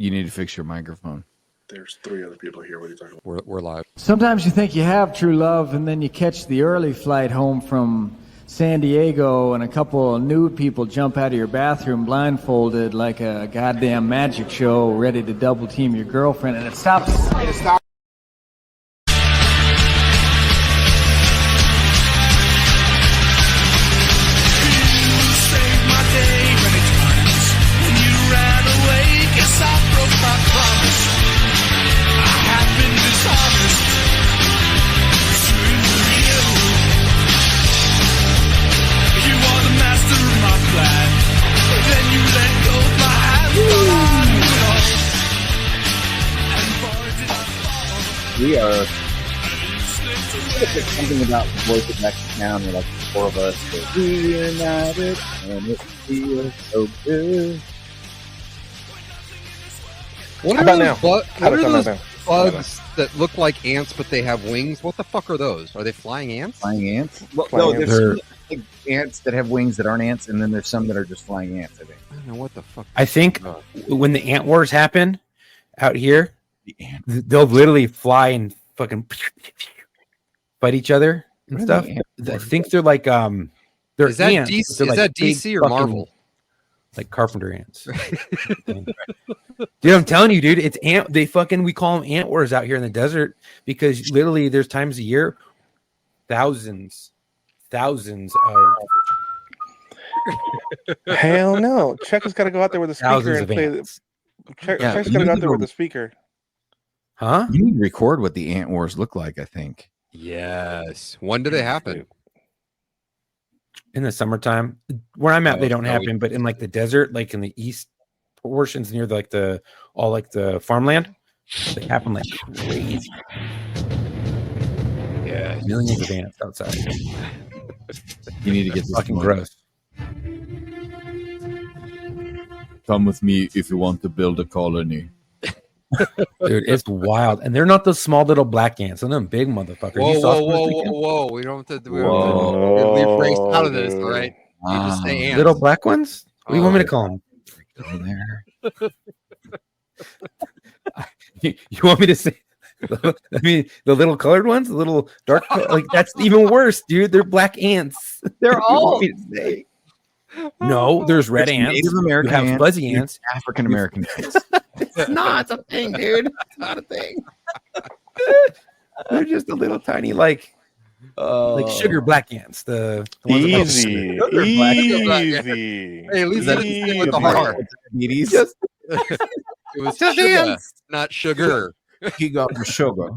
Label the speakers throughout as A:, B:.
A: You need to fix your microphone.
B: There's 3 other people here. What are you talking about?
C: We're live.
D: Sometimes you think you have true love, and then you catch the early flight home from San Diego, and a couple of nude people jump out of your bathroom blindfolded like a goddamn magic show, ready to double team your girlfriend, and it stops.
E: We are something about the voice of next town. We're like the 4 of us. Reunited, and it feels so good.
C: What
B: How
C: are
B: about
C: those,
B: now?
C: what
B: How
C: are
B: about
C: those
B: now?
C: bugs that look like ants but they have wings? What the fuck are those? Are they flying ants?
E: Flying ants? Well,
B: Flying
E: no,
B: ants.
E: there's some, like, ants that have wings that aren't ants, and then there's some that are just flying ants, I think.
C: I don't know what the fuck.
F: I think
C: Oh.
F: when the ant wars happen out here,
A: The ant.
F: they'll literally fly and fucking fight each other and
E: What are
F: stuff.
E: the ant
F: I
E: wars?
F: think they're like they're
C: Is that
F: ants.
C: DC?
F: They're
C: Is
F: like
C: that
F: big
C: DC or
F: fucking,
C: Marvel?
F: like carpenter ants. Dude, I'm telling you, dude, it's ant. We call them ant wars out here in the desert because literally there's times a year, thousands of
B: Hell no. Chuck has got to go out there with a speaker
F: thousands
B: and
F: of
B: play.
F: ants.
B: Chuck's
A: Yeah,
B: got to
A: you
B: go out
A: need
B: there
A: to-
B: with a speaker.
F: Huh?
A: You need to record what the ant wars look like, I think.
C: Yes. When do they happen?
F: In the summertime, where I'm at, they don't
C: no,
F: happen. But in like the desert, like in the east portions near like the farmland, they happen like crazy.
C: Yeah.
F: Millions of ants outside.
A: You need to get this
F: Fucking
A: going.
F: gross.
A: Come with me if you want to build a colony.
F: Dude, it's wild. And they're not those small little black ants. They're them big motherfuckers.
C: Whoa,
F: You saw
C: whoa,
F: some this
C: whoa,
F: weekend?
C: whoa, whoa. We don't have to leave race out of this, all right? You just say ants.
F: Little black ones? What do you want me to
C: Oh.
F: call them?
A: Go there.
F: You want me to say? I mean, the little colored ones, the little dark, like that's even worse, dude. They're black ants.
E: They're
F: What do you
E: all
F: want me to say? No, there's red
A: It's
F: ants.
A: Native American
F: You have
A: ants,
F: fuzzy
A: it's
F: ants.
A: African American ants.
F: It's not a thing, dude. It's not a thing. They're just a little tiny, like sugar black ants. The ones that-
B: Easy.
E: Sugar black.
B: Easy.
C: Hey, at least that doesn't stay with the heart.
A: Diabetes.
F: Just-
C: It was
F: Just
C: sugar,
F: ants.
C: not sugar.
A: He got the sugar.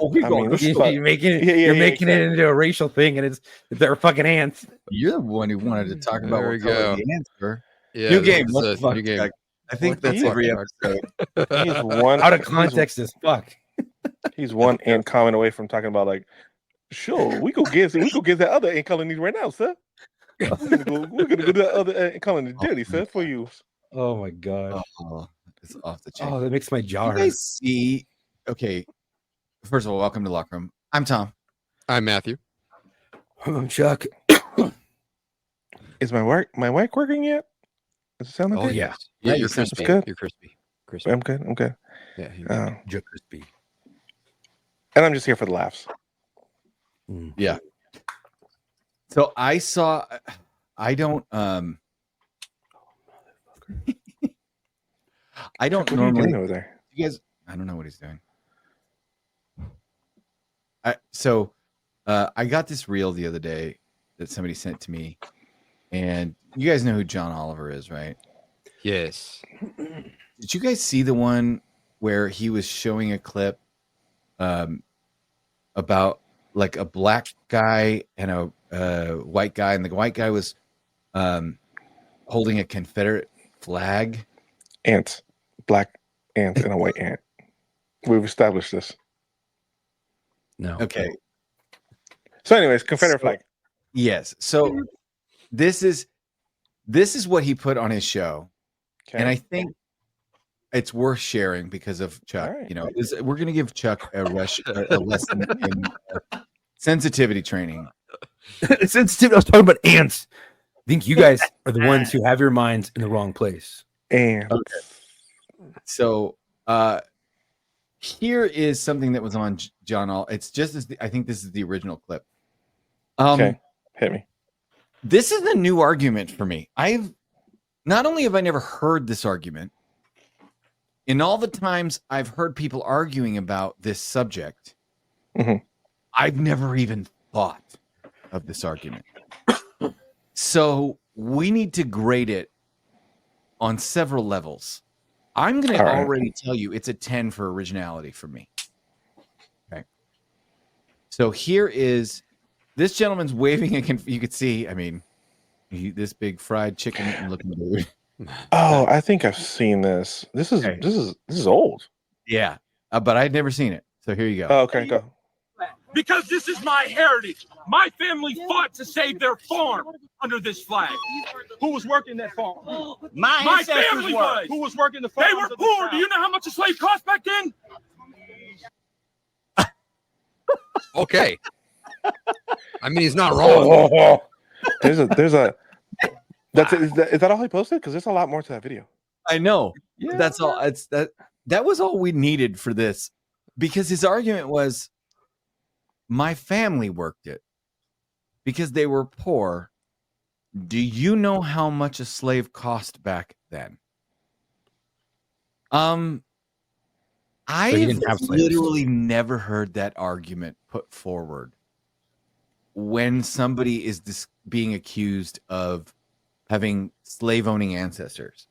E: Oh, he
B: I
E: got
B: mean,
E: the
B: this is
E: shit.
B: like-
F: You're making it.
B: Yeah,
F: You're
B: yeah,
F: making it
B: exactly.
F: into a racial thing, and they're fucking ants.
A: You're the one who wanted to talk about
C: There we
A: what color
C: go.
A: the ants were.
C: Yeah,
A: New game.
C: this
A: What
C: is
A: the
C: a
A: fuck?
C: new game.
A: Jack? I think
C: What the
A: that's
C: fuck,
A: every
C: Jack?
A: episode.
B: He's one
F: Out of context as fuck.
B: He's one ant comment away from talking about like, sure, we go get that other ant colony right now, sir. We're gonna go to that other ant colony dirty, sir, for you.
F: Oh my god.
A: Oh, it's off the chain.
F: Oh, that makes my jaw
A: You
F: hurt.
A: guys see? Okay. First of all, welcome to Locker Room. I'm Tom.
C: I'm Matthew.
F: I'm Chuck.
B: Is my mic working yet? Does it sound like
C: Oh
B: that?
C: yeah,
A: Yeah,
C: you're
A: you sound
C: crispy.
B: good.
C: You're crispy. Crispy.
B: I'm good. I'm good.
C: Yeah.
F: Joe crispy.
B: And I'm just here for the laughs.
A: Yeah. So I saw. I don't. I don't
B: What are you doing
A: normally.
B: over there?
A: You guys. I don't know what he's doing. I got this reel the other day that somebody sent to me, and you guys know who John Oliver is, right?
C: Yes.
A: Did you guys see the one where he was showing a clip about like a black guy and a white guy, and the white guy was holding a Confederate flag?
B: Ants, black ants, and a white ant. We've established this.
F: No.
A: Okay.
B: So, anyways, Confederate flag.
A: Yes. So this is what he put on his show.
B: Okay.
A: And I think it's worth sharing because of Chuck.
B: All right.
A: You know, we're going to give Chuck a lesson in sensitivity training.
F: Sensitive. I was talking about ants. I think you guys are the ones who have your minds in the wrong place.
B: And
A: So here is something that was on John All. It's just as I think this is the original clip.
B: Okay, hit me.
A: This is a new argument for me. Not only have I never heard this argument, in all the times I've heard people arguing about this subject, I've never even thought of this argument. So we need to grade it on several levels. I'm going to already tell you it's a 10 for originality for me. Okay. So here is this gentleman's waving you could see, I mean, this big fried chicken looking dude.
B: Oh, I think I've seen this. This is old.
A: Yeah, but I'd never seen it. So here you go.
B: Oh, okay, go.
G: Because this is my heritage. My family fought to save their farm under this flag. Who was working that farm? My family was. Who was working the farm? They were poor. Do you know how much a slave cost back then?
C: Okay. I mean, he's not wrong.
B: Is that all he posted? Because there's a lot more to that video.
A: I know. Yeah. That's all. That was all we needed for this, because his argument was, my family worked it because they were poor. Do you know how much a slave cost back then? I've literally never heard that argument put forward when somebody is being accused of having slave-owning ancestors.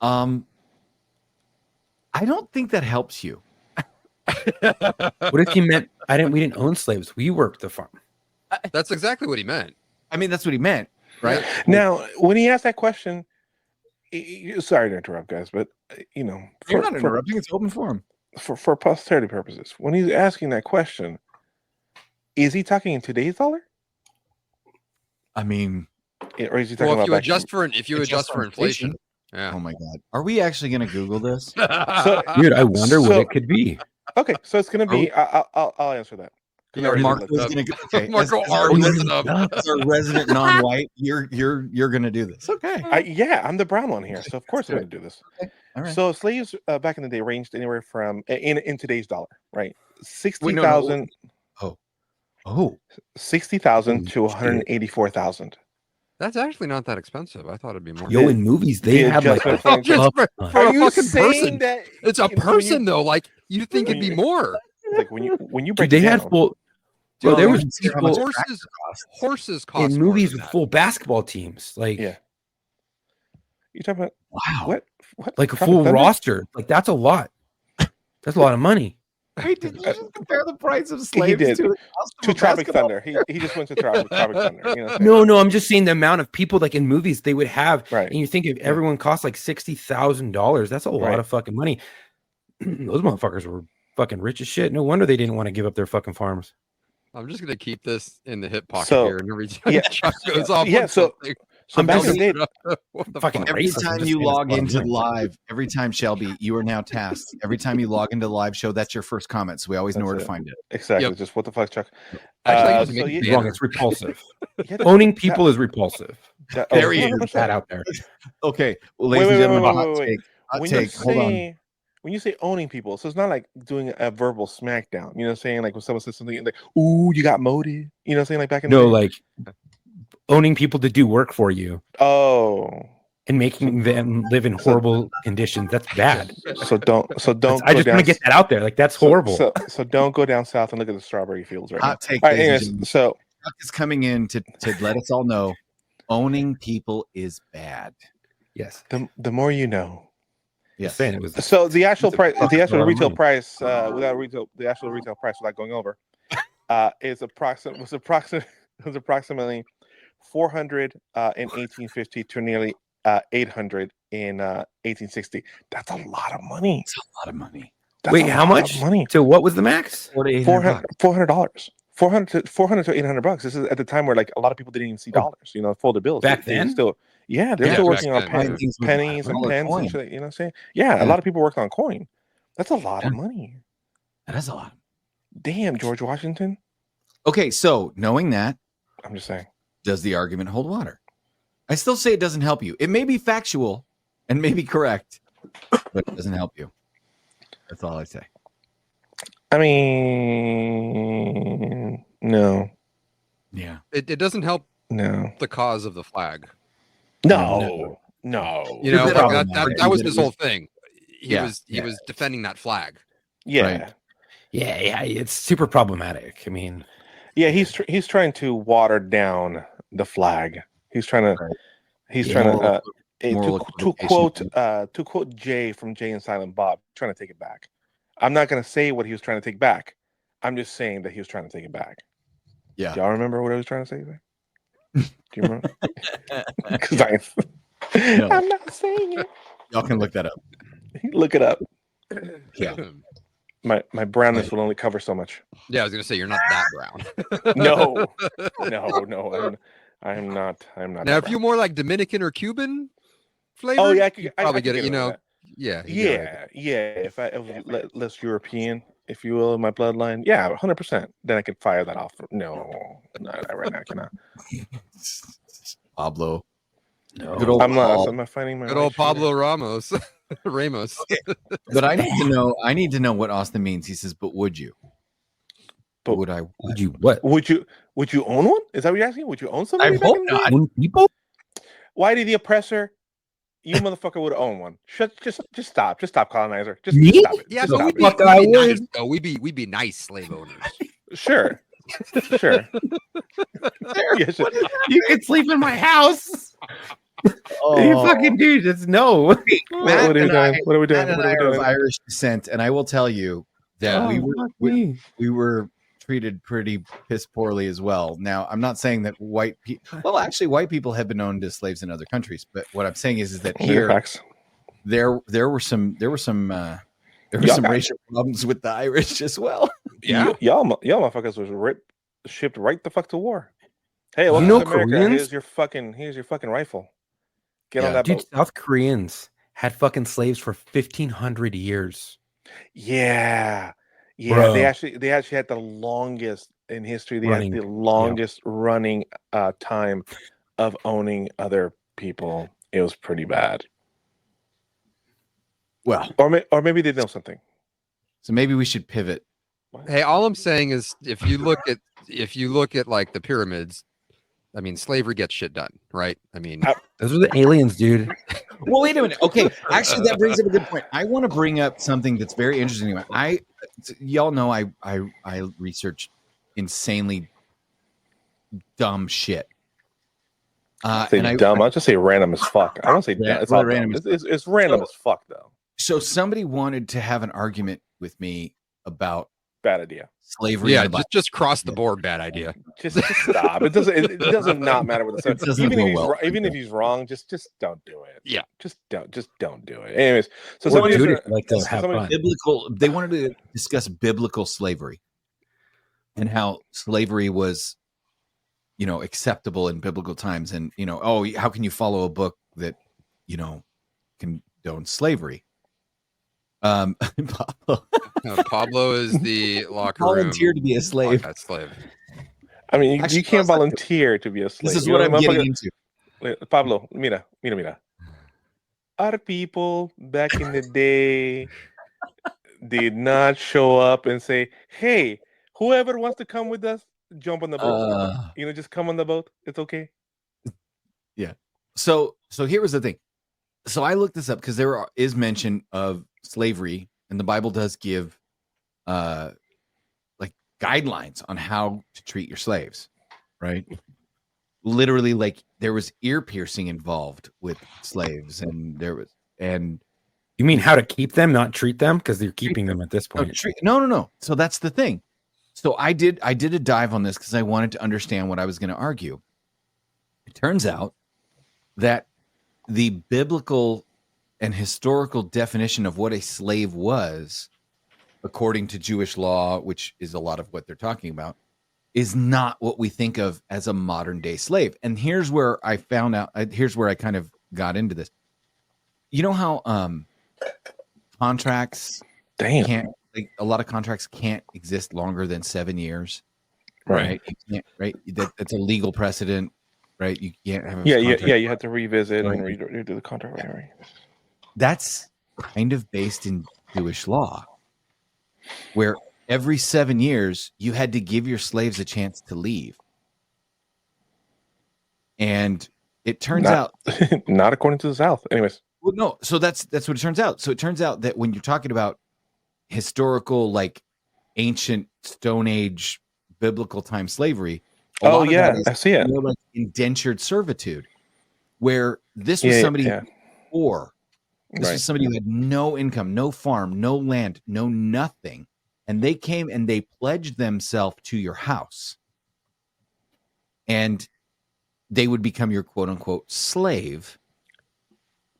A: I don't think that helps you.
F: What if he meant we didn't own slaves? We worked the farm.
C: That's exactly what he meant.
A: I mean, that's what he meant, right?
B: Now, when he asked that question, sorry to interrupt, guys, but
A: you're not interrupting. It's open forum
B: for posterity purposes. When he's asking that question, is he talking in today's dollar?
A: I mean,
B: or is he talking
C: if
B: about
C: you adjust for inflation? Yeah.
A: Oh my God, are we actually going to Google this?
F: Dude, I wonder what it could be.
B: Okay, so it's going to be. I'll answer that.
A: Marco already looked it up. As a resident non-white, you're going to do this. Okay.
B: I'm the brown one here, so of course I'm going to do this. Okay. All right. So slaves back in the day ranged anywhere from in today's dollar, right? 60,000.
A: Oh.
B: 60,000 to 184,000.
C: That's actually not that expensive. I thought it'd be more.
F: Yo, in movies they have like
C: for a fucking person. It's a person though. Like you'd think it'd be more.
B: Like when you break
F: they had full. Dude, there was
C: horses cost
F: in movies with full basketball teams. Like
B: you talking about what
F: like a full roster. Like that's a lot. That's a lot of money.
A: Wait, did you just compare the price of slaves
B: to Tropic Thunder? He just went to Tropic Thunder.
F: No, I'm just saying the amount of people like in movies they would have,
B: right.
F: And you think if everyone costs like $60,000, that's a lot of fucking money. Those motherfuckers were fucking rich as shit. No wonder they didn't want to give up their fucking farms.
C: I'm just gonna keep this in the hip pocket here, and every time Chuck goes off,
B: so back in the
F: day,
A: every time you log into live, every time Shelby, you are now tasked. Every time you log into live show, that's your first comment, so we always know where to find it.
B: Exactly. Yep. Just what the fuck, Chuck?
F: Actually, wrong. It's repulsive. Owning people is repulsive.
A: There he is.
F: That out there.
A: Okay, well, ladies and gentlemen, hot take. Hold on.
B: When you say owning people, so it's not like doing a verbal smackdown. You know what I'm saying? Like when someone says something like, ooh, you got motive. You know what I'm saying? Like back in the day?
F: like owning people to do work for you.
B: Oh.
F: And making them live in horrible conditions. That's bad.
B: So don't
F: I just want to get that out there. Like that's horrible.
B: So don't go down south and look at the strawberry fields right
A: hot
B: now.
A: Take,
B: all right, anyways, so
A: Chuck is coming in to let us all know owning people is bad.
B: Yes. The more you know.
A: Yes.
B: So the actual price, the actual retail price, the actual retail price without going over, was approximately 400 in 1850 to nearly 800 in 1860. That's a lot of money.
A: It's a lot of money.
F: Wait, how much money? So what was the max?
B: $400. $400 to $800. This is at the time where like a lot of people didn't even see dollars. You know, folded bills.
F: Back then,
B: they're still working on pennies and pens and shit. You know what I'm saying? Yeah, a lot of people worked on coin. That's a lot of money.
A: That is a lot.
B: Damn, George Washington.
A: Okay, so knowing that,
B: I'm just saying,
A: does the argument hold water? I still say it doesn't help you. It may be factual and may be correct, but it doesn't help you. That's all I say.
B: I mean, no.
A: Yeah.
C: It doesn't help
B: No.
C: the cause of the flag.
B: No.
C: You know,
A: Right.
C: that was his whole thing. He was
F: Yeah.
C: defending that flag.
B: Yeah.
A: Right.
F: Yeah, it's super problematic. I mean,
B: Yeah, he's trying to water down the flag. He's trying to
A: Moral
B: to quote Jay from Jay and Silent Bob, trying to take it back. I'm not going to say what he was trying to take back. I'm just saying that he was trying to take it back.
A: Yeah.
B: Do y'all remember what I was trying to say there? Do you remember? Because I'm not saying it.
A: Y'all can look that up.
B: Look it up.
A: Yeah.
B: My brownness will only cover so much.
C: Yeah, I was gonna say you're not that brown.
B: No. I'm not.
C: Now, if you're more like Dominican or Cuban flavor,
B: oh yeah,
C: you probably get it. You know, yeah.
B: If I was less European, if you will, in my bloodline, yeah, 100%. Then I could fire that off. No, not right now. I cannot.
A: Pablo. No.
B: Good old I'm not finding my
C: good old Pablo Ramos. Ramos.
A: Okay. But I need to know what Austin means. He says, but would you?
B: But
A: would I?
F: Would you what?
B: Would you own one? Is that what you're asking? Would you own somebody?
A: I hope not.
F: People?
B: Why did the oppressor? You motherfucker would own one. Just stop. Just stop, colonizer. Just
F: Me?
B: stop it.
C: Yeah,
B: just
C: but we'd be nice slave owners.
B: Sure.
F: Yes, you can sleep in my house. You fucking dude, it's no.
B: What are we doing? What are we doing?
A: Matt and I are of Irish descent, and I will tell you that we were treated pretty piss poorly as well. Now, I'm not saying that white people have been owned as slaves in other countries, but what I'm saying is that here there were some racial problems with the Irish as well.
B: Yeah, y'all motherfuckers was shipped right the fuck to war. Hey, welcome to America.
F: Koreans?
B: Here's your fucking rifle. Get on that boat.
F: South Koreans had fucking slaves for 1,500 years.
B: Yeah.
F: Bro.
B: They actually had the longest in history. They had the longest running time of owning other people. It was pretty bad.
A: Well,
B: or maybe they know something.
A: So maybe we should pivot.
C: Hey, all I'm saying is if you look at like the pyramids, I mean, slavery gets shit done, right? I mean,
F: those are the aliens, dude.
A: Well, wait a minute. Okay, actually, that brings up a good point. I want to bring up something that's very interesting. Y'all know I research insanely dumb shit.
B: I'll just say random as fuck. I don't say dumb. It's all random. It's random as fuck, though.
A: So somebody wanted to have an argument with me about
B: bad idea.
A: Slavery.
C: Yeah, just cross the board. Bad idea.
B: Just stop. It doesn't not matter what the says. Even if he's wrong, just don't do it.
C: Yeah,
B: just don't do it. Anyways, so
A: they wanted to discuss biblical slavery and how slavery was, acceptable in biblical times, and how can you follow a book that condones slavery?
C: Pablo is the locker room.
A: Volunteer to be a slave.
B: I mean, you can't volunteer to be a slave.
A: This is what I'm getting into.
B: Pablo, mira. Our people back in the day did not show up and say, "Hey, whoever wants to come with us, jump on the boat." Just come on the boat. It's okay.
A: Yeah. So here was the thing. So I looked this up because there is mention of slavery, and the Bible does give like guidelines on how to treat your slaves, right? Literally, like there was ear piercing involved with slaves, and
F: you mean how to keep them, not treat them, because they're keeping them at this point.
A: No. So that's the thing. So I did a dive on this because I wanted to understand what I was going to argue. It turns out that the biblical and historical definition of what a slave was, according to Jewish law, which is a lot of what they're talking about, is not what we think of as a modern day slave. And here's where I found out, here's where I kind of got into this. You know how contracts a lot of contracts can't exist longer than 7 years, right? That's a legal precedent, right? You can't have
B: you have to revisit and redo the contract.
A: That's kind of based in Jewish law, where every 7 years you had to give your slaves a chance to leave. And it turns out
B: not according to the South. Anyways,
A: well, no, so that's what it turns out. So it turns out that when you're talking about historical, like ancient Stone Age, biblical time slavery, a lot of that is
B: I see it.
A: more like indentured servitude, where this was somebody who was poor. This was somebody who had no income, no farm, no land, no nothing. And they came and they pledged themselves to your house. And they would become your quote unquote slave.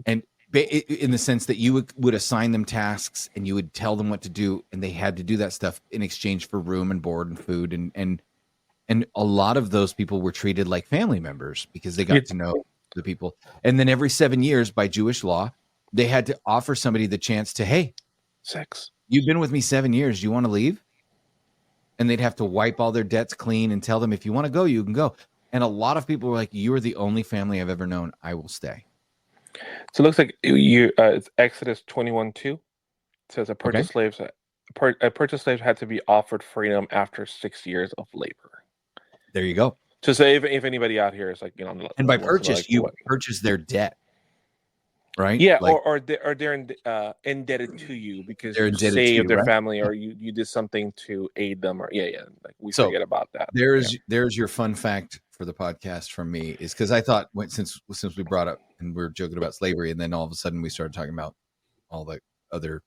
A: And in the sense that you would assign them tasks and you would tell them what to do. And they had to do that stuff in exchange for room and board and food. And a lot of those people were treated like family members because they got to know the people. And then every 7 years by Jewish law, they had to offer somebody the chance to, hey,
B: sex.
A: You've been with me 7 years. Do you want to leave? And they'd have to wipe all their debts clean and tell them, if you want to go, you can go. And a lot of people were like, you are the only family I've ever known. I will stay.
B: So it looks like it's Exodus 21:2. It says a purchased slave had to be offered freedom after 6 years of labor.
A: There you go.
B: To say if anybody out here is like,
A: and by purchase, you purchase their debt. Right?
B: Yeah, like, or they're indebted to you because you saved their family, or you did something to aid them, or like we forget about that.
A: There's your fun fact for the podcast from me, is because I thought since we brought up and we were joking about slavery, and then all of a sudden we started talking about all the other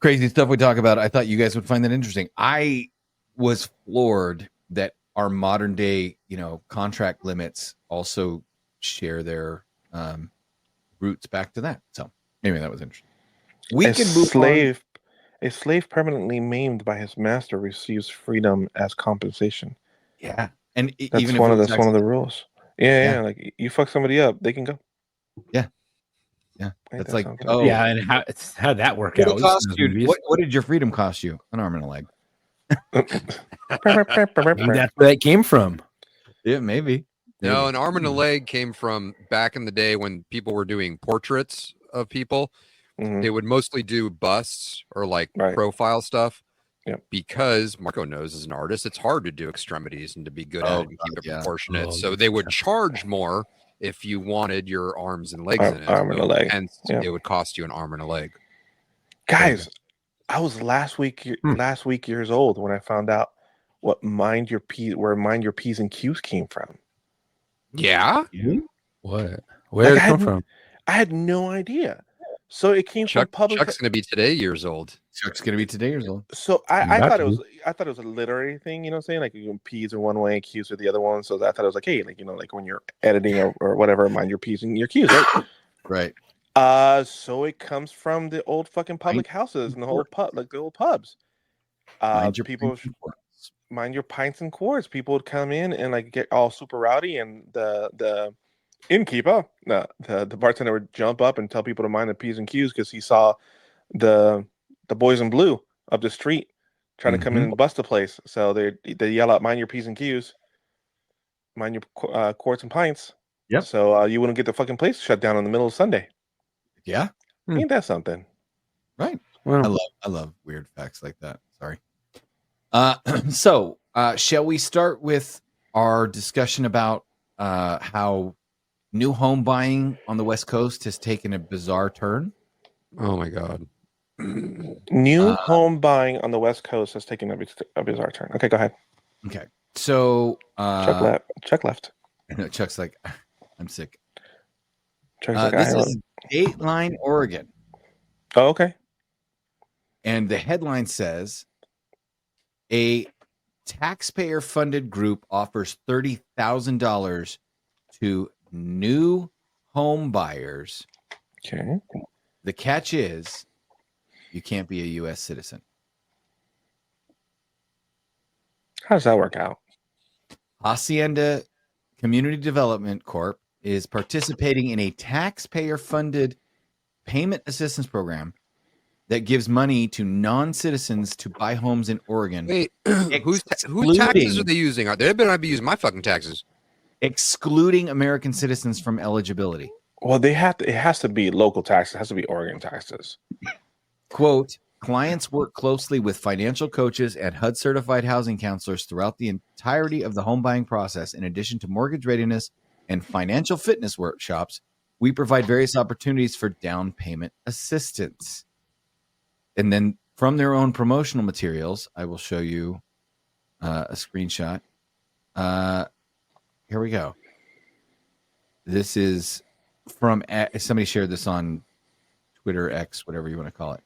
A: crazy stuff we talk about, I thought you guys would find that interesting. I was floored that our modern day, contract limits also share their roots back to that. So anyway, that was interesting.
B: A slave permanently maimed by his master receives freedom as compensation.
A: Yeah, and
B: that's
A: even
B: one of the rules. Yeah, like you fuck somebody up, they can go.
A: Yeah. That's like
F: and how'd that work out?
A: What did your freedom cost you? An arm and a leg.
F: That's where that came from.
A: Yeah, maybe.
C: No, an arm and a leg came from back in the day when people were doing portraits of people. Mm-hmm. They would mostly do busts or like profile stuff.
B: Yeah.
C: Because Marco knows as an artist, it's hard to do extremities and to be good at it and keep it proportionate. So they would charge more if you wanted your arms and legs in it.
B: Arm and a leg.
C: And it would cost you an arm and a leg.
B: Guys, I was last week years old when I found out where Mind Your P's and Q's came from.
C: Yeah?
F: What? Where did it come from?
B: I had no idea. So it came from public.
C: Chuck's going to be today years old.
A: Chuck's going to be today years old.
B: So I thought it was a literary thing, you know what I'm saying? Like P's are one way and Q's are the other one. So I thought it was like, hey, like, like when you're editing or whatever, mind your P's and your Q's, right?
A: Right.
B: So it comes from the old fucking public houses and the whole the old pubs. Mind your pints and quarts. People would come in and like get all super rowdy, and the innkeeper, the bartender would jump up and tell people to mind the P's and Q's because he saw the boys in blue up the street trying to come in and bust the place. So they yell out, mind your P's and Q's, mind your quarts and pints.
A: Yep.
B: So you wouldn't get the fucking place shut down in the middle of Sunday.
A: Yeah.
B: Ain't that something?
A: Right. Well, I love weird facts like that. Sorry. So shall we start with our discussion about how new home buying on the West Coast has taken a bizarre turn?
C: Oh my God.
B: New home buying on the West Coast has taken a bizarre turn. Okay, go ahead.
A: Okay. So
B: Chuck left.
A: No, Chuck's like, I'm sick.
B: Chuck's like,
A: this is Dateline, Oregon.
B: Oh, okay.
A: And the headline says, a taxpayer-funded group offers $30,000 to new home buyers.
B: Okay.
A: The catch is you can't be a U.S. citizen.
B: How does that work out?
A: Hacienda Community Development Corp is participating in a taxpayer-funded payment assistance program that gives money to non-citizens to buy homes in Oregon.
C: Wait, whose taxes are they using? They better not be using my fucking taxes.
A: Excluding American citizens from eligibility.
B: Well, they have to. It has to be local taxes. It has to be Oregon taxes.
A: Quote, clients work closely with financial coaches and HUD certified housing counselors throughout the entirety of the home buying process. In addition to mortgage readiness and financial fitness workshops, we provide various opportunities for down payment assistance. And then from their own promotional materials, I will show you a screenshot. Here we go. This is from somebody shared this on Twitter, X, whatever you want to call it.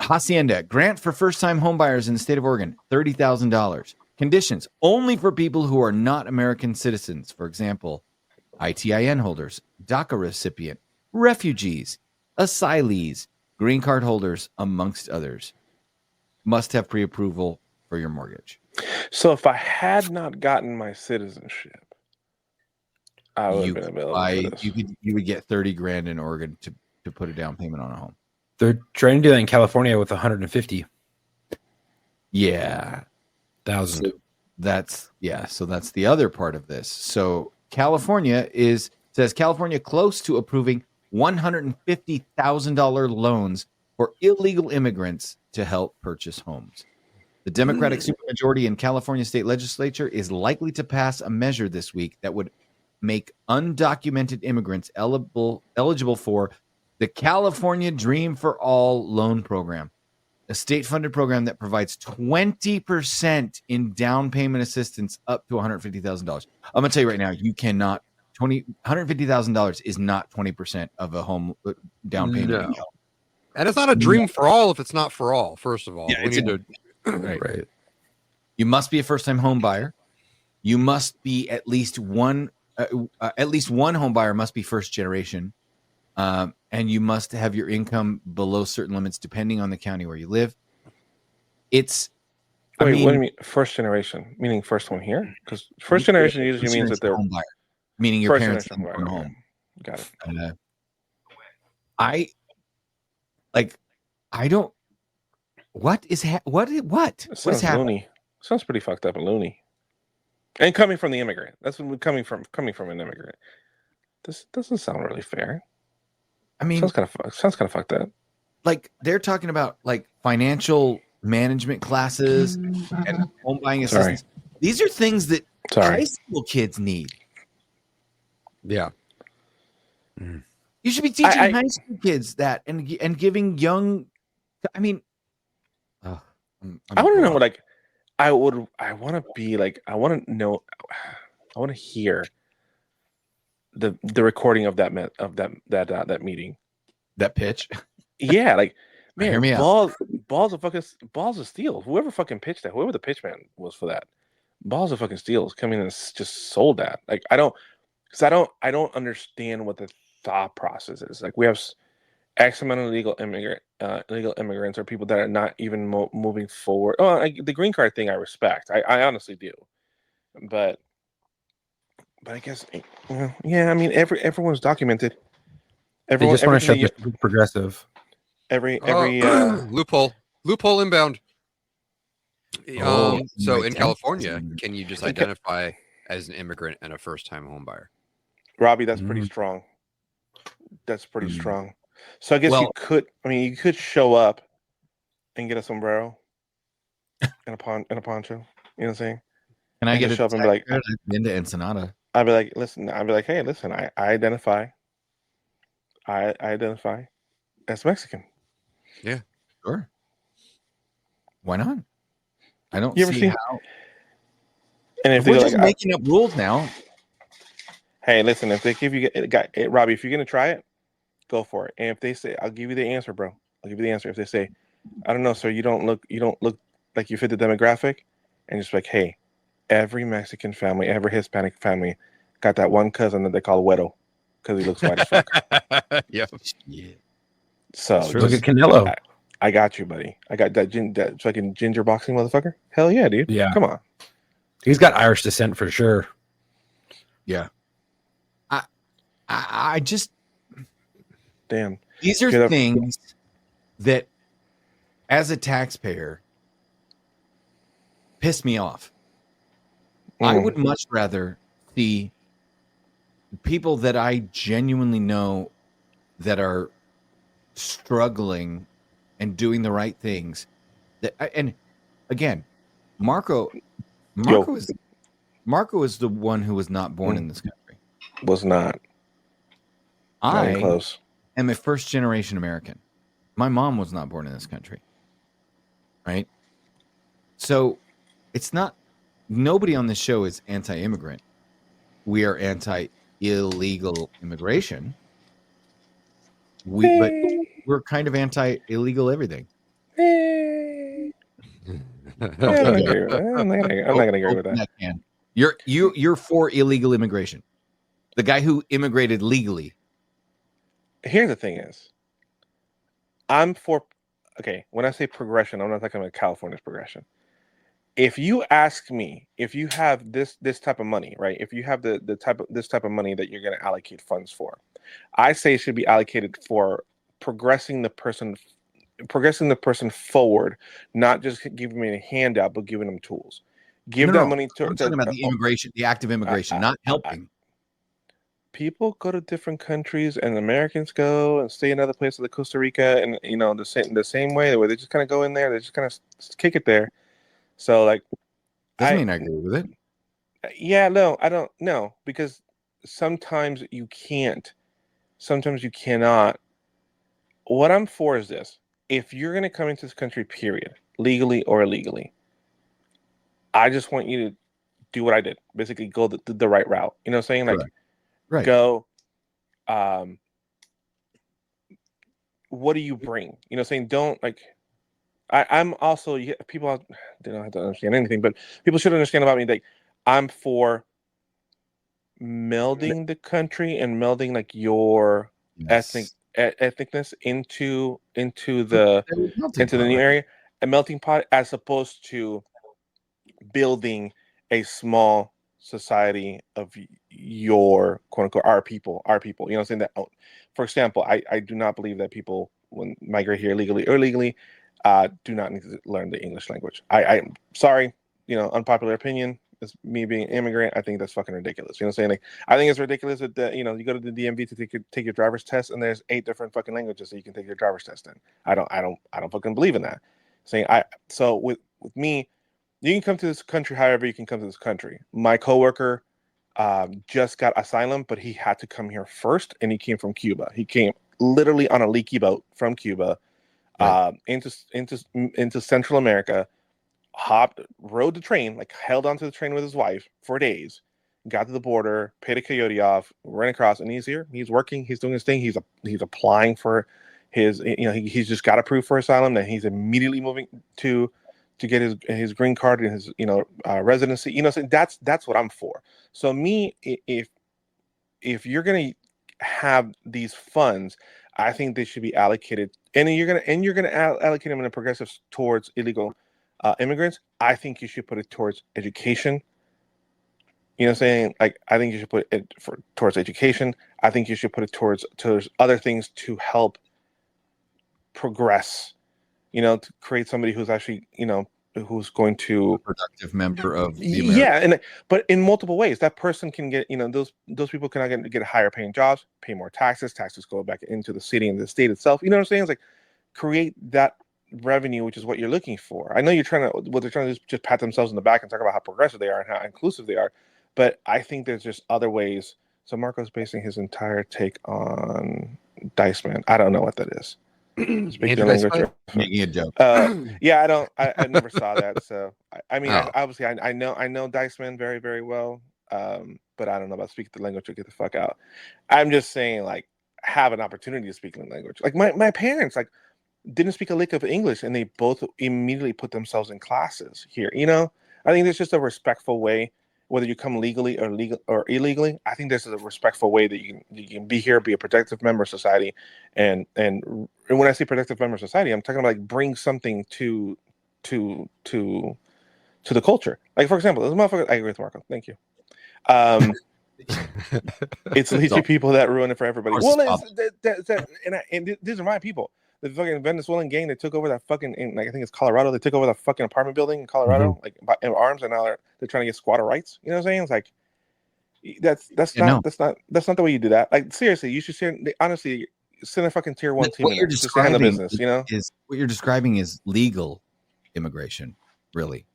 A: Hacienda, grant for first-time homebuyers in the state of Oregon, $30,000. Conditions, only for people who are not American citizens. For example, ITIN holders, DACA recipient, refugees, asylees, green card holders, amongst others. Must have pre-approval for your mortgage.
B: So if I had not gotten my citizenship, I would have been available for this.
A: You would get $30,000 in Oregon to put a down payment on a home.
F: They're trying to do that in California with 150.
A: Yeah.
F: Thousand.
A: So that's the other part of this. So California says California close to approving $150,000 loans for illegal immigrants to help purchase homes. The Democratic supermajority in California state legislature is likely to pass a measure this week that would make undocumented immigrants eligible for the California Dream for All loan program, a state-funded program that provides 20% in down payment assistance up to $150,000. I'm going to tell you right now, you cannot $150,000 is not 20% of a home down payment.
C: No. And it's not a dream for all if it's not for all. First of all,
A: Yeah,
C: we need to.
A: Right. You must be a first-time home buyer. You must be at least one home buyer must be first generation. And you must have your income below certain limits depending on the county where you live. Wait,
B: what do you mean first generation? Meaning first one here? Because first generation usually means that they're
A: home buyer, meaning your parents own a home.
B: Got it.
A: What is what is happening?
B: Loony. Sounds pretty fucked up and loony. And coming from the immigrant. That's when coming from an immigrant. This doesn't sound really fair.
A: I mean,
B: sounds kind of fucked up.
A: Like they're talking about like financial management classes and home buying assistance. These are things that high school kids need.
C: Yeah.
A: You should be teaching high school kids that and giving young. I mean,
B: I want to know. Like, I want to be like. I want to know. I want to hear the recording of that meeting,
A: that pitch.
B: Yeah, like man,
A: hear me
B: balls of steel. Whoever fucking pitched that, whoever the pitch man was for that, balls of fucking steel is coming and just sold that. Like I don't understand what the thought process is. Like we have X amount of illegal immigrants or people that are not even moving forward. Oh, the green card thing I respect. I honestly do, but I guess yeah. I mean, everyone's documented.
F: They just want to show this progressive.
B: Every
C: loophole inbound. So in California, can you just identify as an immigrant and a first-time home buyer?
B: Robbie, that's pretty strong. That's pretty strong. So I guess you could. I mean, you could show up and get a sombrero and a poncho. You know what I'm saying?
A: Can I get
B: show up and be like,
A: into Ensenada?
B: I'd be like, listen. I'd be like, hey, listen. I identify. I identify as Mexican.
C: Yeah,
A: sure. Why not? I don't
B: you ever
A: see
B: see
A: how.
B: And if
A: we're
B: they're
A: just making up rules now.
B: Hey, listen. If they give you, Robbie, if you're gonna try it, go for it. And if they say, I'll give you the answer, bro. I'll give you the answer. If they say, I don't know, sir, you don't look like you fit the demographic, and just like, hey, every Mexican family, every Hispanic family got that one cousin that they call Güero because he looks white as fuck.
C: Yeah.
B: So
F: look at Canelo.
B: I got you, buddy. I got that fucking ginger boxing motherfucker. Hell yeah, dude.
F: Yeah.
B: Come on.
F: He's got Irish descent for sure.
A: Yeah. I just
B: damn.
A: These are things that, as a taxpayer, piss me off. I would much rather see people that I genuinely know that are struggling and doing the right things. And again, Marco is the one who was not born in this country.
B: Was not. Not even
A: I
B: close.
A: am a first generation American. My mom was not born in this country. Right? So it's not, nobody on this show is anti-immigrant. We are anti-illegal immigration. But we're kind of anti-illegal everything.
B: I'm not gonna agree with that. I'm not gonna agree with that.
A: You're for illegal immigration. The guy who immigrated legally.
B: Here's the thing is, I'm for, okay, when I say progression, I'm not talking about California's progression. If you ask me, if you have this type of money, right? If you have this type of money that you're going to allocate funds for, I say it should be allocated for progressing the person forward, not just giving them a handout, but giving them tools. Give that money to.
A: I'm talking about the immigration, the active immigration, not helping.
B: People go to different countries, and Americans go and stay in other places like Costa Rica, and the same way where they just kind of go in there, they just kind of kick it there. So like,
A: doesn't mean I agree with it.
B: Yeah, no, I don't know, because sometimes you can't, sometimes you cannot. What I'm for is this: if you're going to come into this country, period, legally or illegally, I just want you to do what I did, basically go the right route. You know what I'm saying? Like,
A: right.
B: Go. What do you bring? You know what I'm saying? Don't like. I'm also, people they don't have to understand anything, but people should understand about me. Like, I'm for melding the country and melding like your ethnicness into the new area, a melting pot, as opposed to building a small society of your quote unquote our people. You know what I'm saying? That, for example, I do not believe that people when migrate here legally or illegally do not need to learn the English language. I'm sorry, unpopular opinion. It's me being an immigrant. I think that's fucking ridiculous. You know what I'm saying? Like, I think it's ridiculous that you go to the DMV to take your driver's test, and there's 8 different fucking languages that you can take your driver's test in. I don't fucking believe in that. So with me, you can come to this country however you can come to this country. My coworker just got asylum, but he had to come here first, and he came from Cuba. He came literally on a leaky boat from Cuba. Right. Into Central America, rode the train, like held onto the train with his wife for days, got to the border, paid a coyote off, ran across, and he's here. He's working. He's doing his thing. He's applying for his. He's just got approved for asylum. Then he's immediately moving to get his green card and his residency. So that's what I'm for. So me, if you're gonna have these funds, I think they should be allocated, and you're gonna allocate them in a progressive towards illegal immigrants. I think you should put it towards education. You know what I'm saying? Like, I think you should put it towards education. I think you should put it towards other things to help progress. To create somebody who's actually, who's going to
A: a productive member of the American.
B: But in multiple ways. That person can get, those people can get higher paying jobs, pay more taxes go back into the city and the state itself. You know what I'm saying? It's like, create that revenue, which is what you're looking for. I know what they're trying to do is just pat themselves in the back and talk about how progressive they are and how inclusive they are, but I think there's just other ways. So Marco's basing his entire take on Diceman. I don't know what that is. Speaking language,
A: making a joke.
B: Yeah, I never saw that. So obviously I know Diceman very, very well, but I don't know about speaking the language or get the fuck out. I'm just saying, like, have an opportunity to speak the language. Like, my parents, like, didn't speak a lick of English, and they both immediately put themselves in classes here. I think there's just a respectful way, whether you come legally or illegally. I think there's a respectful way that you can be here, be a productive member of society, and when I say productive member of society, I'm talking about, like, bring something to the culture. Like, for example, this motherfucker. I agree with Marco. Thank you. It's leasing people that ruin it for everybody. Well, and these are my people. The fucking Venezuelan gang that took over that fucking, I think it's Colorado. They took over that fucking apartment building in Colorado, like, in arms, and now they're trying to get squatter rights. You know what I'm saying? It's like, That's
A: Yeah, no.
B: that's not the way you do that. Like seriously, you should honestly send a fucking tier 1 team
A: What
B: in
A: you're
B: there just to handle
A: describing
B: business. You know,
A: is what you're describing is legal immigration, really.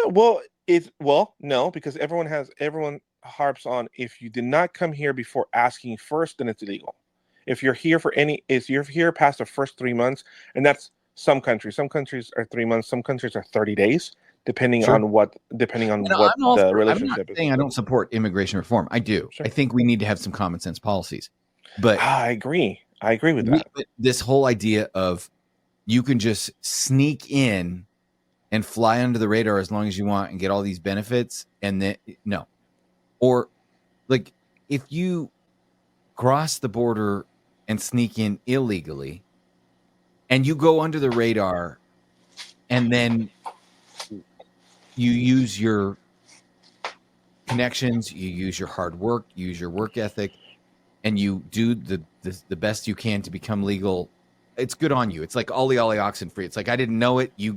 B: Well, no, because everyone harps on if you did not come here before asking first, then it's illegal. If you're here if you're here past the first 3 months, and that's some countries. Some countries are 3 months. Some countries are 30 days, depending on what the relationship
A: I'm not
B: is.
A: saying I don't support immigration reform. I do.
B: Sure.
A: I think we need to have some common sense policies. But
B: I agree. I agree with that.
A: This whole idea of you can just sneak in and fly under the radar as long as you want and get all these benefits, and then no. Or like if you cross the border and sneak in illegally and you go under the radar and then you use your connections, you use your hard work, you use your work ethic, and you do the best you can to become legal, it's good on you. It's like ollie oxen free. It's like I didn't know it. You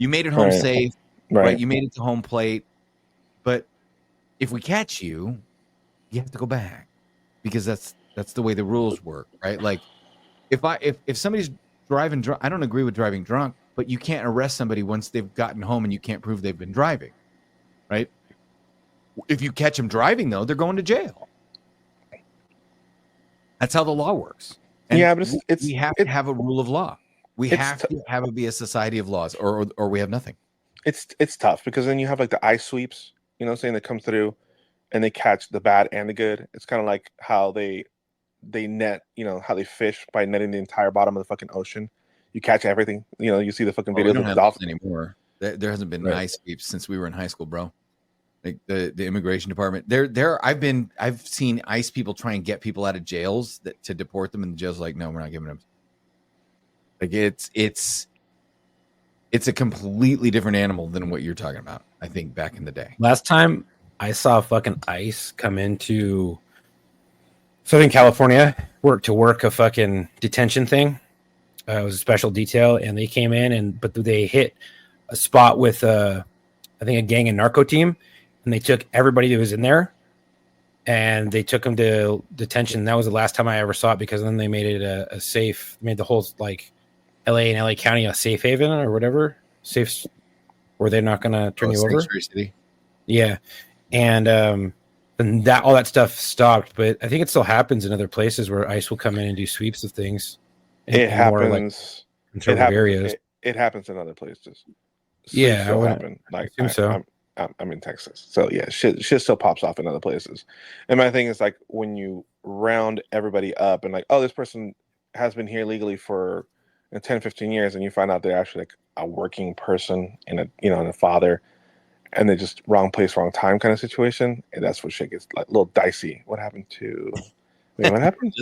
A: made it home safe, right? You made it to home plate. But if we catch you, you have to go back because that's the way the rules work, right? Like if somebody's driving drunk, I don't agree with driving drunk, but you can't arrest somebody once they've gotten home and you can't prove they've been driving, right? If you catch them driving, though, they're going to jail. That's how the law works. And
B: yeah, but we
A: have to have a rule of law. We have to have it be a society of laws, or we have nothing.
B: It's tough because then you have like the ice sweeps, you know, saying they come through and they catch the bad and the good. It's kind of like how they net, you know, how they fish by netting the entire bottom of the fucking ocean. You catch everything. You know, you see the fucking videos of dolphins
A: anymore. There hasn't been ice sweeps since we were in high school, bro. Like the immigration department, I've seen ICE people try and get people out of jails to deport them, and the jail's like, no, we're not giving them. Like it's a completely different animal than what you're talking about. I think back in the day.
F: Last time I saw fucking ICE come into Southern California to work a fucking detention thing. It was a special detail, and they came in but they hit a spot with I think a gang and narco team. And they took everybody that was in there and they took them to detention. That was the last time I ever saw it because then they made it a safe, made the whole like LA and LA County a safe haven or whatever. Safe where they're not going to turn you over.
A: City.
F: Yeah. And that all that stuff stopped. But I think it still happens in other places where ICE will come in and do sweeps of things.
B: It happens.
F: Areas.
B: It happens in other places.
F: Yeah.
B: Still happen. Like, I think so. I'm in Texas, so yeah, shit still pops off in other places. And my thing is like when you round everybody up and like, oh, this person has been here legally for 10, 15 years, and you find out they're actually like a working person and a father, and they just wrong place, wrong time kind of situation, and that's what shit gets like a little dicey. What happened to? Wait, what happened?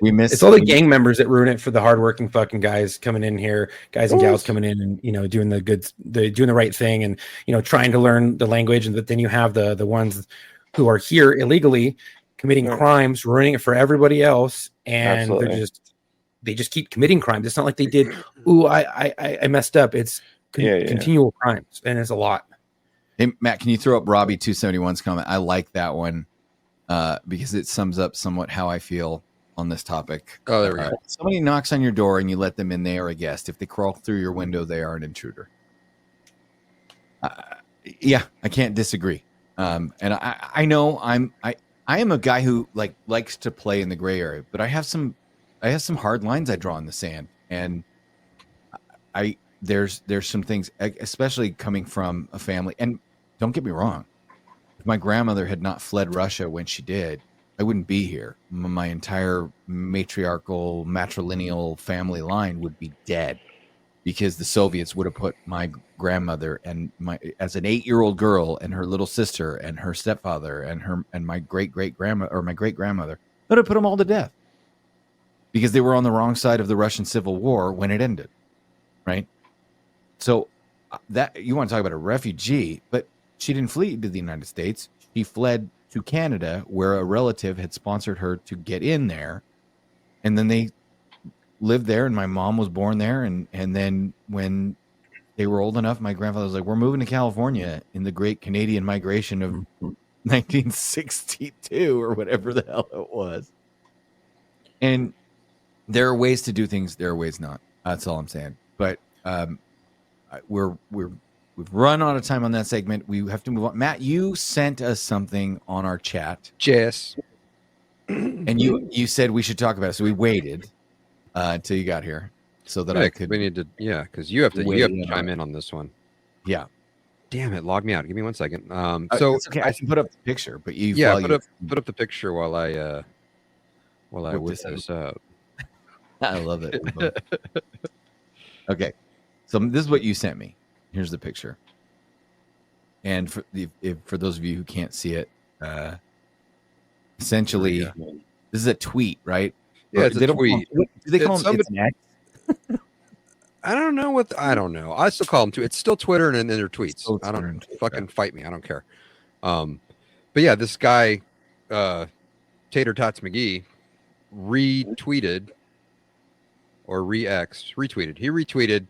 A: We missed.
F: It's all the gang members that ruin it for the hardworking fucking guys coming in here, guys and gals coming in and doing doing the right thing and trying to learn the language, and but then you have the ones who are here illegally committing crimes, ruining it for everybody else, and they just keep committing crimes. It's not like they did. Ooh, I messed up. It's continual crimes, and it's a lot.
A: Hey Matt, can you throw up Robbie 271's comment? I like that one. Because it sums up somewhat how I feel on this topic.
C: Oh, there we go.
A: Somebody knocks on your door and you let them in, they are a guest. If they crawl through your window, they are an intruder. Yeah, I can't disagree. And I know I am a guy who likes to play in the gray area, but I have some hard lines I draw in the sand, and there's some things, especially coming from a family. And don't get me wrong. If my grandmother had not fled Russia when she did, I wouldn't be here. My entire matriarchal, matrilineal family line would be dead because the Soviets would have put my grandmother and as an 8-year-old girl and her little sister and her stepfather and my great-great-grandma or my great-grandmother, they would have put them all to death because they were on the wrong side of the Russian Civil War when it ended, right? So that you want to talk about a refugee, but she didn't flee to the United States. She fled to Canada, where a relative had sponsored her to get in there. And then they lived there, and my mom was born there. And then when they were old enough. My grandfather was like, "We're moving to California in the Great Canadian Migration of 1962 or whatever the hell it was." And there are ways to do things. There are ways not. That's all I'm saying. But we've run out of time on that segment. We have to move on. Matt, you sent us something on our chat.
C: Jess.
A: And you said we should talk about it. So we waited until you got here so that I could.
C: We need to, because you have to chime in on this one.
A: Yeah.
C: Damn it, log me out. Give me 1 second.
A: So it's okay. I can put up the picture, but you
C: put up the picture while I whip this up.
A: I love it. Okay, so this is what you sent me. Here's the picture, and for those of you who can't see it, essentially, this is a tweet, right?
C: Yeah, it's a tweet.
A: Do they call them? It's an X?
C: I don't know I don't know. I still call them tweets. It's still Twitter and then their tweets. I don't fucking fight me. I don't care. But yeah, this guy, Tater Tots McGee, retweeted. He retweeted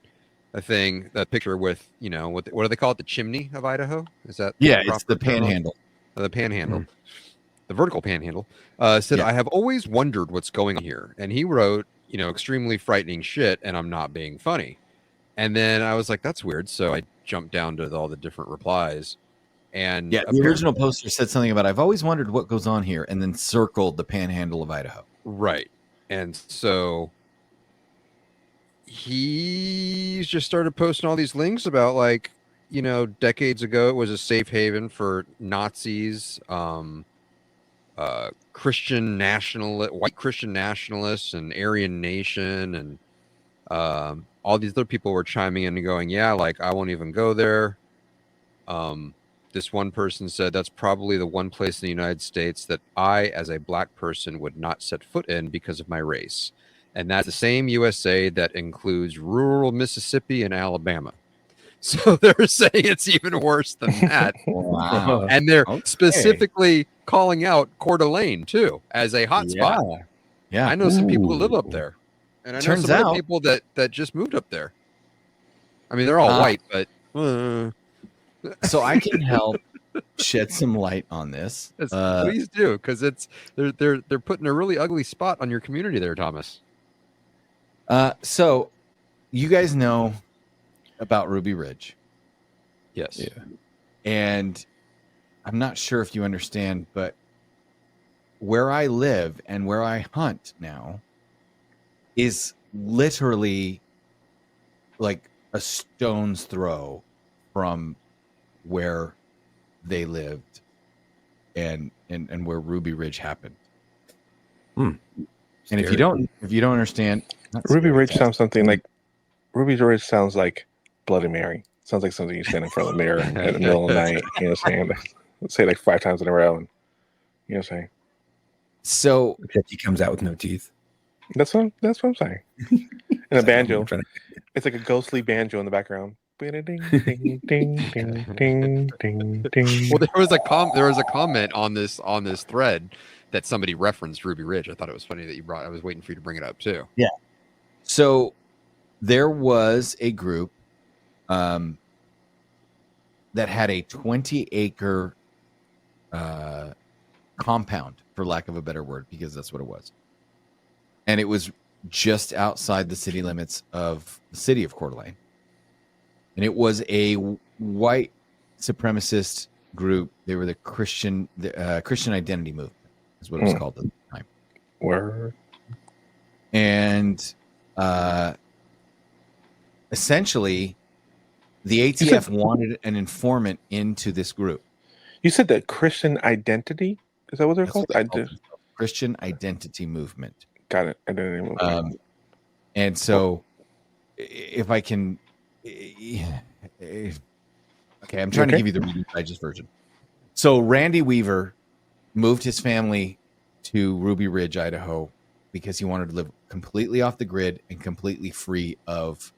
C: that picture with, what do they call it? The chimney of Idaho? Is that?
A: Yeah, it's the panhandle.
C: The panhandle. The vertical panhandle. Said, I have always wondered what's going on here. And he wrote, extremely frightening shit, and I'm not being funny. And then I was like, that's weird. So I jumped down to all the different replies. And
A: the original poster said something about, I've always wondered what goes on here, and then circled the panhandle of Idaho.
C: Right. And so he just started posting all these links about, like, decades ago it was a safe haven for Nazis, white Christian nationalists, and Aryan Nation, and all these other people were chiming in and going, yeah, like, I won't even go there. This one person said, that's probably the one place in the United States that I, as a black person, would not set foot in because of my race. And that's the same USA that includes rural Mississippi and Alabama. So they're saying it's even worse than that.
A: Wow.
C: And they're specifically calling out Coeur d'Alene, too, as a hot spot.
A: Yeah.
C: I know some people who live up there. And I know
A: Turns
C: some other
A: out-
C: people that just moved up there. I mean, they're all white, but...
A: So I can help shed some light on this.
C: Please do, because they're putting a really ugly spot on your community there, Thomas.
A: So you guys know about Ruby Ridge.
C: Yes.
F: Yeah.
A: And I'm not sure if you understand, but where I live and where I hunt now is literally like a stone's throw from where they lived and where Ruby Ridge happened. And if you don't understand,
B: Ruby Ridge sounds something like sounds like Bloody Mary. Sounds like something you stand in front of the mirror in the middle of the night. You know what I'm saying? Say like 5 times in a row, and you know what I'm saying.
A: So
F: Except he comes out with no teeth.
B: That's what I'm saying. And a banjo. It's like a ghostly banjo in the background. Ding, ding, ding, ding, ding, ding, ding.
C: Well, there was a comment on this thread that somebody referenced Ruby Ridge. I thought it was funny that you brought. I was waiting for you to bring it up too.
A: Yeah. So there was a group that had a 20-acre compound, for lack of a better word, because that's what it was. And it was just outside the city limits of the city of Coeur d'Alene. And it was a white supremacist group. They were the Christian identity movement, is what it was called at the time.
B: Word.
A: And essentially, the ATF wanted an informant into this group.
B: You said the Christian identity? Is that what they're called?
A: Christian identity movement.
B: Got it. Identity movement.
A: And so, if I can, okay, I'm trying to give you the Reader's Digest version. So Randy Weaver moved his family to Ruby Ridge, Idaho, because he wanted to live completely off the grid and completely free of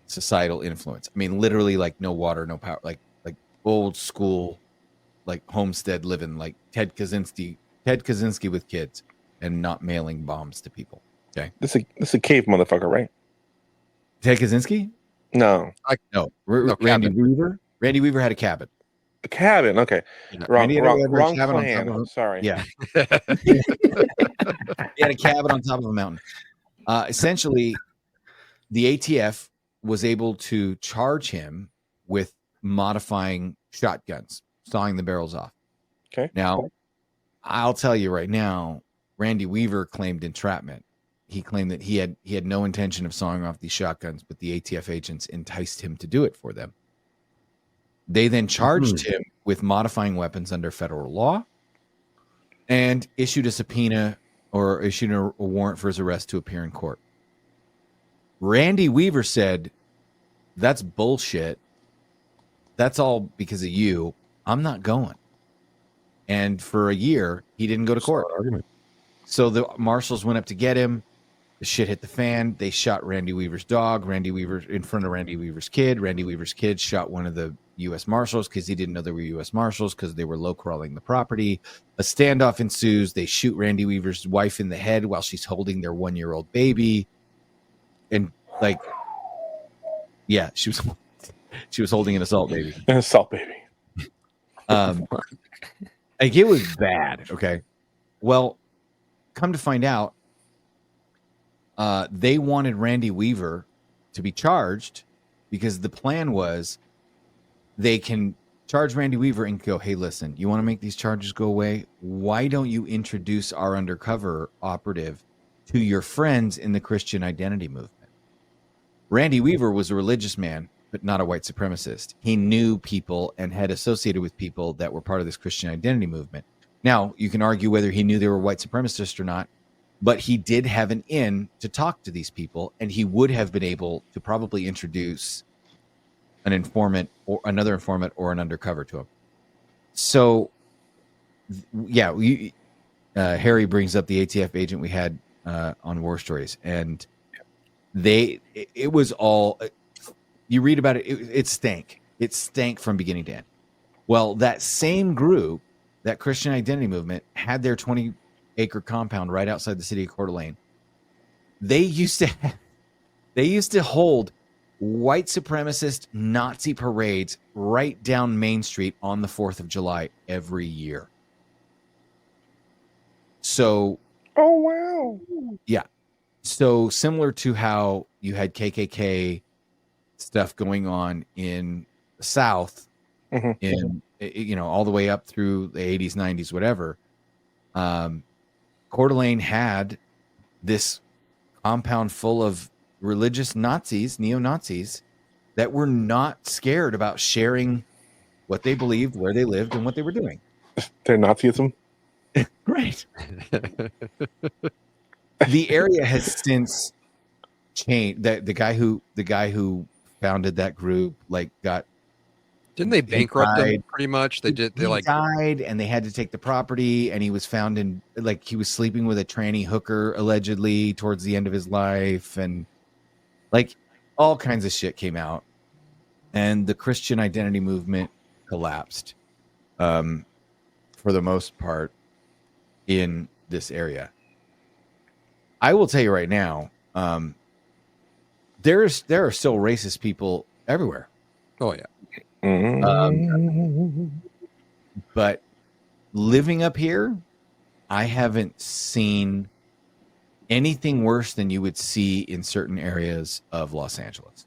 A: societal influence. I mean, literally, like no water, no power, like old school, like homestead living, like Ted Kaczynski with kids, and not mailing bombs to people. Okay,
B: this is a cave motherfucker, right?
A: Ted Kaczynski?
B: No.
A: No,
C: cabin.
A: Weaver. Randy Weaver had a cabin.
B: A cabin. Okay.
A: Yeah,
B: Wrong,
A: Randy had
B: wrong,
A: a
B: wrong
A: cabin on top
B: plan.
A: of a-
B: Sorry.
A: Yeah, he had a cabin on top of a mountain. Essentially, the ATF was able to charge him with modifying shotguns, sawing the barrels off.
B: Okay.
A: Now, I'll tell you right now, Randy Weaver claimed entrapment. He claimed that he had no intention of sawing off these shotguns, but the ATF agents enticed him to do it for them. They then charged him with modifying weapons under federal law and issued a subpoena or issued a warrant for his arrest to appear in court. Randy Weaver said, "That's bullshit. That's all because of you. I'm not going." And for a year, he didn't go to court. So the marshals went up to get him. The shit hit the fan. They shot Randy Weaver's dog. Randy Weaver in front of Randy Weaver's kid. Randy Weaver's kid shot one of the U.S. Marshals because he didn't know they were U.S. Marshals because they were low crawling the property. A standoff ensues. They shoot Randy Weaver's wife in the head while she's holding their 1-year-old baby. And like, yeah, she was holding an assault baby.
B: An assault baby.
A: Like it was bad. Okay. Well, come to find out, they wanted Randy Weaver to be charged because the plan was they can charge Randy Weaver and go, "Hey, listen, you want to make these charges go away? Why don't you introduce our undercover operative to your friends in the Christian identity movement?" Randy Weaver was a religious man, but not a white supremacist. He knew people and had associated with people that were part of this Christian identity movement. Now, you can argue whether he knew they were white supremacists or not, but he did have an in to talk to these people, and he would have been able to probably introduce an informant or another informant or an undercover to him. So, yeah, Harry brings up the ATF agent we had on War Stories, and it was all, you read about it, it stank. It stank from beginning to end. Well, that same group, that Christian identity movement, had their 20-acre compound right outside the city of Coeur d'Alene. They used to hold white supremacist Nazi parades right down Main Street on the 4th of July every year. So,
B: oh wow,
A: yeah. So similar to how you had KKK stuff going on in the South, in all the way up through the 80s, 90s, whatever. Coeur d'Alene had this compound full of religious Nazis, neo-Nazis, that were not scared about sharing what they believed, where they lived, and what they were doing.
B: Their Nazism.
A: Right. The area has since changed. The guy who founded that group
C: didn't they bankrupt them pretty much? They
A: died, and they had to take the property, and he was found in he was sleeping with a tranny hooker allegedly towards the end of his life, and all kinds of shit came out, and the Christian identity movement collapsed for the most part in this area. I will tell you right now, there are still racist people everywhere.
C: Oh yeah.
A: But living up here, I haven't seen anything worse than you would see in certain areas of Los Angeles.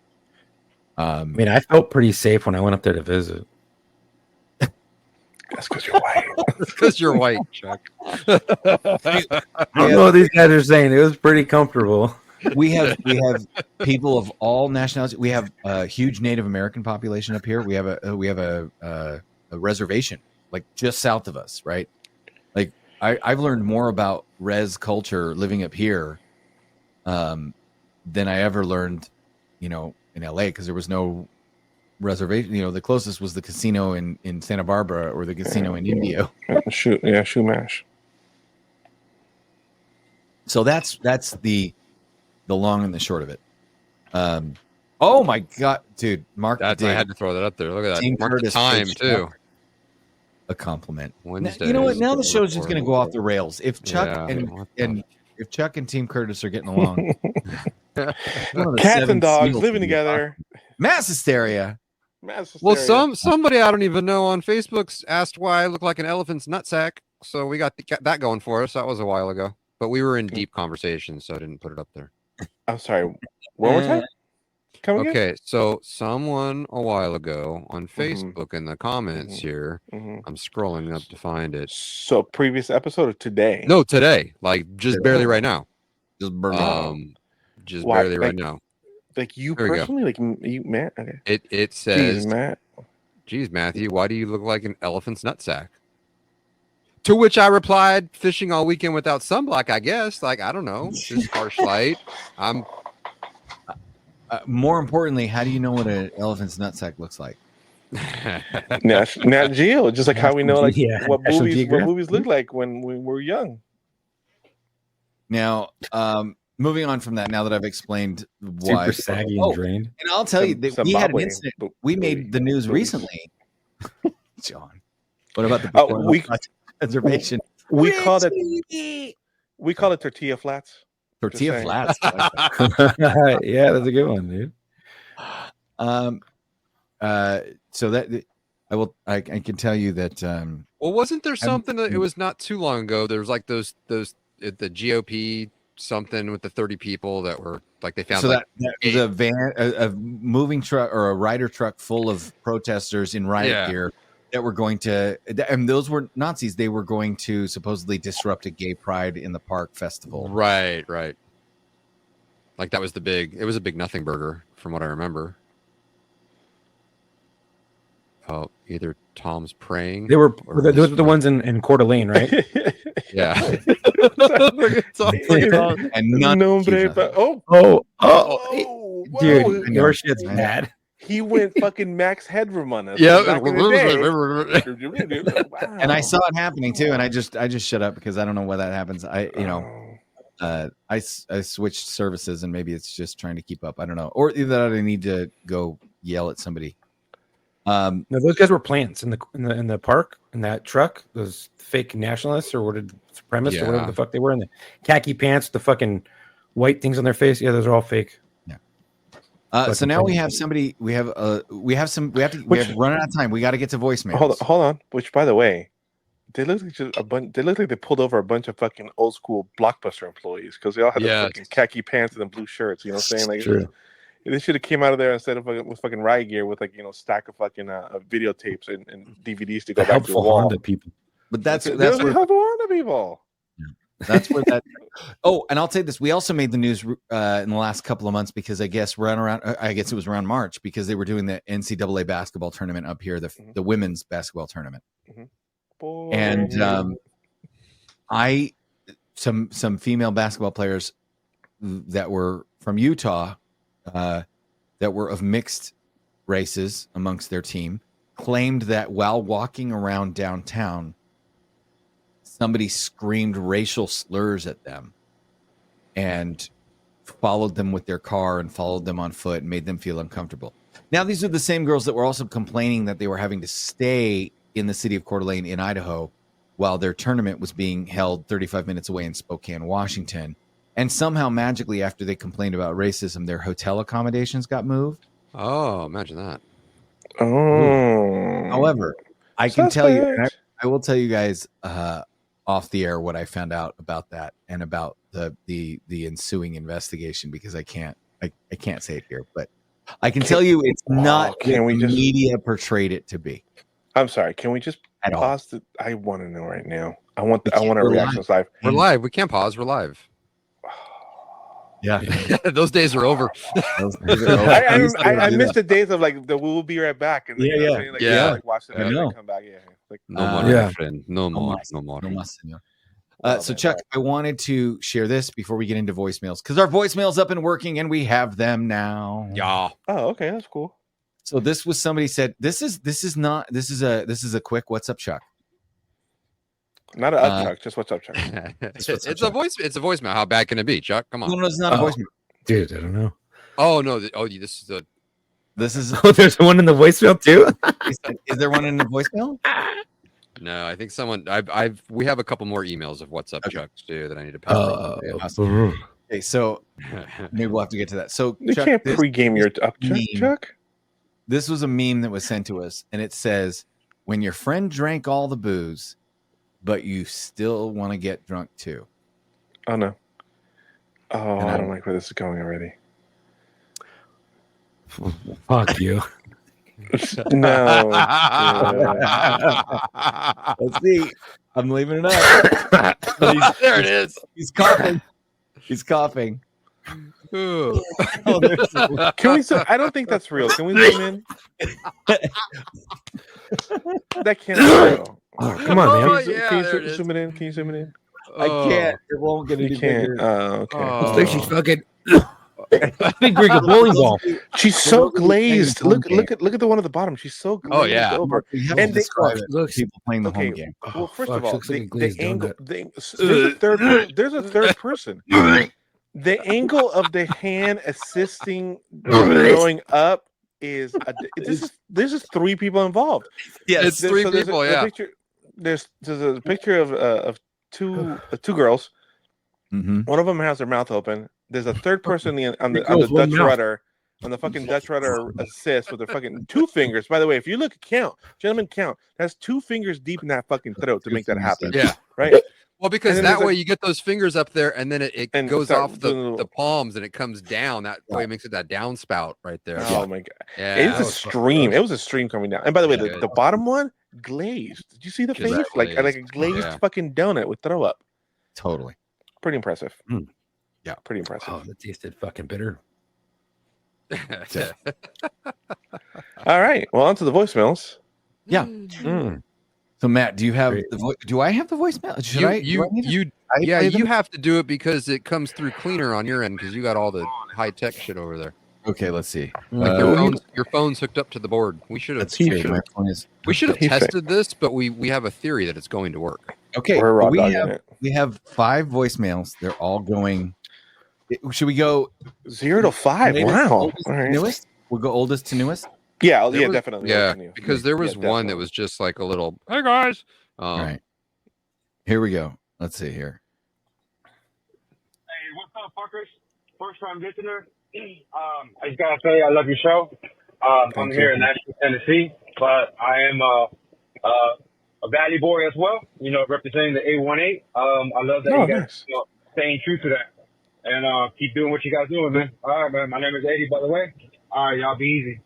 F: I mean, I felt pretty safe when I went up there to visit.
B: That's because you're white.
C: Because you're white, Chuck.
F: I don't know what these guys are saying. It was pretty comfortable.
A: We have people of all nationalities. We have a huge Native American population up here. We have a reservation just south of us, right? I've learned more about res culture living up here than I ever learned, in LA, because there was no reservation. The closest was the casino in Santa Barbara or the casino in Indio.
B: Shoe mash.
A: So that's the long and the short of it. Oh my God, dude! Mark,
C: I had to throw that up there. Look at that.
A: Team
C: Mark the
A: Curtis
C: time too.
A: A compliment.
C: Wednesday.
A: You know what? Now the show's just going to go off the rails. If Chuck if Chuck and Team Curtis are getting along,
B: cats and dogs living together.
A: Mass hysteria.
B: Mass
C: Well,
B: hysteria.
C: somebody I don't even know on Facebook's asked why I look like an elephant's nutsack. So we got that going for us. That was a while ago, but we were in deep conversation, so I didn't put it up there.
B: I'm sorry. One more time. Come again?
C: Okay, so someone a while ago on
B: Mhm.
C: Facebook in the comments here,
B: Mhm.
C: I'm scrolling up to find it.
B: So previous episode of today.
C: No, today, like just barely right now.
A: Just burn
C: Just
B: Why?
C: barely right now.
B: Like you
C: There we go.
B: personally, like you, Matt. Okay.
C: It says,
B: Jeez, Matt.
C: "Geez, Matthew, why do you look like an elephant's nutsack?" To which I replied, "Fishing all weekend without sunblock, I guess. Like I don't know, just harsh light. I'm."
A: More importantly, how do you know what an elephant's nutsack looks like?
B: Nat Geo, just like how we know like
F: Yeah,
B: what
F: National
B: movies
F: Geographic.
B: look like when we were young.
A: Now, moving on from that, now that I've explained why,
F: Super saggy and drained.
A: and I'll tell you that we had an
B: Zimbabwe
A: incident.
B: bo-
A: We
B: movie.
A: made the news
B: Movies.
A: recently, John. What about the
B: Oh, we-
A: conservation?
B: We call it tortilla flats.
A: Tortilla
B: saying.
A: flats. I like that.
F: Yeah, that's a good one, dude.
A: So that I can tell you that
C: Well, wasn't there something that it was not too long ago? There was like those the GOP something with the 30 people that were like they found
A: so
C: like
A: that was a van, a moving truck or a rider truck full of protesters in riot
C: Yeah.
A: gear that were going to, and those were Nazis. They were going to supposedly disrupt a gay pride in the park festival.
C: right. Like that was it was a big nothing burger from what I remember. Oh, either Tom's praying.
F: They were
C: or
F: those
C: this
F: were the ones in Coeur d'Alene, right?
C: Yeah.
A: And none.
B: Nombre,
A: Jesus.
B: but oh,
F: Oh, dude,
B: whoa.
F: your shit's
A: I know.
F: bad.
B: He went fucking Max Headroom on us.
C: Yeah.
B: back in the day. Wow.
A: And I saw it happening too, and I just shut up because I don't know why that happens. I switched services, and maybe it's just trying to keep up. I don't know, or either I need to go yell at somebody.
F: No, those guys were plants in the park in that truck. Those fake nationalists or what did supremacists or whatever
C: Yeah.
F: the fuck they were in the khaki pants, the fucking white things on their face. Yeah, those are all fake.
A: So now we have somebody. We have we have run out of time. We got to get to voicemails.
B: Hold on. Which, by the way, they look like just a bunch. They look like they pulled over a bunch of fucking old school Blockbuster employees because they all had the
C: Yes.
B: fucking khaki pants and the blue shirts. You know what I'm saying? Like,
F: True.
B: they should have came out of there instead of with fucking riot gear with like stack of fucking videotapes and DVDs to go
F: The
B: back to the
F: helpful
B: wall.
F: Honda people.
A: But that's
B: They're
A: where
B: helpful Honda people.
A: that's where that. Oh, and I'll say this: we also made the news in the last couple of months because I guess it was around March because they were doing the NCAA basketball tournament up here, the women's basketball tournament, and some female basketball players that were from Utah that were of mixed races amongst their team claimed that while walking around downtown, somebody screamed racial slurs at them and followed them with their car and followed them on foot and made them feel uncomfortable. Now, these are the same girls that were also complaining that they were having to stay in the city of Coeur d'Alene in Idaho while their tournament was being held 35 minutes away in Spokane, Washington. And somehow, magically, after they complained about racism, their hotel accommodations got moved.
C: Oh, imagine that.
B: Oh.
A: However, I can tell you, and
B: Suspect.
A: I will tell you guys off the air what I found out about that and about the ensuing investigation because I can't say it here, but I can tell you it's not
B: can
A: what
B: we just-
A: media portrayed it to be.
B: I'm sorry. Can we just
A: At all.
B: pause? I want to know right now. I want
A: We can't-
B: our
A: we're
B: reactions live.
C: We're live. We can't pause. We're live.
A: Yeah,
C: Those days are over.
B: I missed the days of like the we'll be right back and
A: Yeah,
B: you know what
A: yeah.
B: I'm saying? Like,
C: Yeah.
B: like watch the
A: I
B: news
A: know.
B: and come back. Yeah, like
C: No
A: Uh,
C: more,
F: yeah.
C: my friend. No more. No more.
A: No mas, senor.
B: Oh,
A: So
B: man.
A: Chuck, I wanted to share this before we get into voicemails because our voicemail's up and working and we have them now.
C: Yeah.
B: oh, okay, that's cool.
A: So this was somebody said this is a quick what's up, Chuck.
B: Not an up Chuck, just what's up, Chuck.
C: it's a voicemail. How bad can it be, Chuck? Come
A: No,
C: on.
A: no, it's not a
F: Oh.
A: voicemail.
F: Dude, I don't know.
C: Oh no. This is a.
A: This is
F: Oh, there's one in the voicemail too.
A: is there one in the voicemail?
C: No, I think someone. We have a couple more emails of what's up,
A: Okay.
C: Chuck, too, that I need to pass.
A: Okay, so maybe we'll have to get to that. So
B: You
A: Chuck,
B: can't
A: this
B: pregame your up Chuck.
A: meme-
B: Chuck.
A: This was a meme that was sent to us, and it says, "When your friend drank all the booze, but you still want to get drunk too."
B: Oh no. Oh,
A: And
B: I don't like where this is going already.
F: Fuck you.
B: No.
A: Let's see. I'm leaving it up.
C: There it is.
A: He's coughing. He's coughing.
C: Ooh.
A: Oh, there's
B: Can we? I don't think that's real. Can we zoom in? That can't be real.
F: Oh, come on, man.
C: yeah,
B: Can
C: there it
B: you
C: is.
B: zoom it in? Can you zoom it in?
A: I can't. It won't get any
B: You can't.
A: bigger.
B: Oh, okay.
C: Oh.
F: Looks like she's fucking big rig of bowling ball.
B: She's so
A: They're really playing
B: glazed.
A: the home
B: Look at the one at the bottom. She's so glazed
C: Oh, yeah.
B: over.
A: You have
B: And
A: to
B: they-
A: describe it.
F: looks-
A: People playing the
B: Okay.
A: home game.
B: Well, first
F: fuck,
B: of all,
F: looks like a
B: the
F: glazed
B: angle.
F: donut.
B: There's a third person. The angle of the hand assisting going up is this is three people involved.
C: It's three
B: there's
C: people,
B: a
C: yeah.
B: picture, there's a picture of two girls.
A: Mm-hmm.
B: One of them has their mouth open. There's a third person on the
F: girls, one
B: Dutch
F: mouth.
B: rudder, on the fucking Dutch rudder assist with their fucking two fingers. By the way, if you look, gentlemen, count. That's 2 fingers deep in that fucking throat to make that happen.
C: Yeah.
B: Right.
C: Well, because
B: And then
C: that
B: there's
C: way
B: like-
C: you get those fingers up there, and then it
B: And
C: goes
B: start
C: off
B: doing
C: the palms, and it comes down. That way it makes it that downspout right there.
B: Oh my god.
C: Yeah,
B: It
C: that
B: was a
C: was fucking
B: stream.
C: gross.
B: It was a stream coming down. And by the way,
C: Yeah.
B: the bottom one glazed. Did you see the
C: Just
B: face? Like a
C: glazed.
B: glazed
C: Yeah.
B: fucking donut with throw up.
A: Totally.
B: Pretty impressive.
F: Mm.
B: Yeah, pretty impressive.
F: Oh, that tasted fucking bitter.
B: All right. Well, on to the voicemails.
A: Yeah.
F: Mm.
A: So Matt, do you have
F: Great.
A: do I have the voicemail? Should I? Do I need to-
C: Yeah,
A: play them?
C: you have to do it because it comes through cleaner on your end because you got all the high tech shit over there.
A: Okay, let's see.
C: Like your phone's hooked up to the board. We should have.
A: That's true. My phone is.
C: We should have
B: He
C: tested this, but we have a theory that it's going to work.
A: Okay,
B: We're raw
A: we
B: dogging
A: have
B: it.
A: 5 voicemails. They're all going. Should we go
B: 0 to 5.
A: latest,
B: Wow.
A: oldest
B: All
A: to
B: right.
A: newest? We'll go oldest to newest.
B: Yeah,
C: There was-
B: definitely.
C: Yeah,
B: Continue.
C: because there was
B: Yeah,
C: one that
B: definitely.
C: was just like a little. Hey guys.
A: All right. Here we go. Let's see here.
G: Hey, what's up, fuckers? First time listener. I just gotta say I love your show. I'm
B: Thank
G: here
B: you.
G: in Nashville, Tennessee, but I am a Valley boy as well. You know, representing the A18. I love that
B: Oh,
G: you guys
B: nice.
G: staying true to that, and keep doing what you guys doing, man. All right, man. My name is Eddie, by the way. All right, y'all be easy.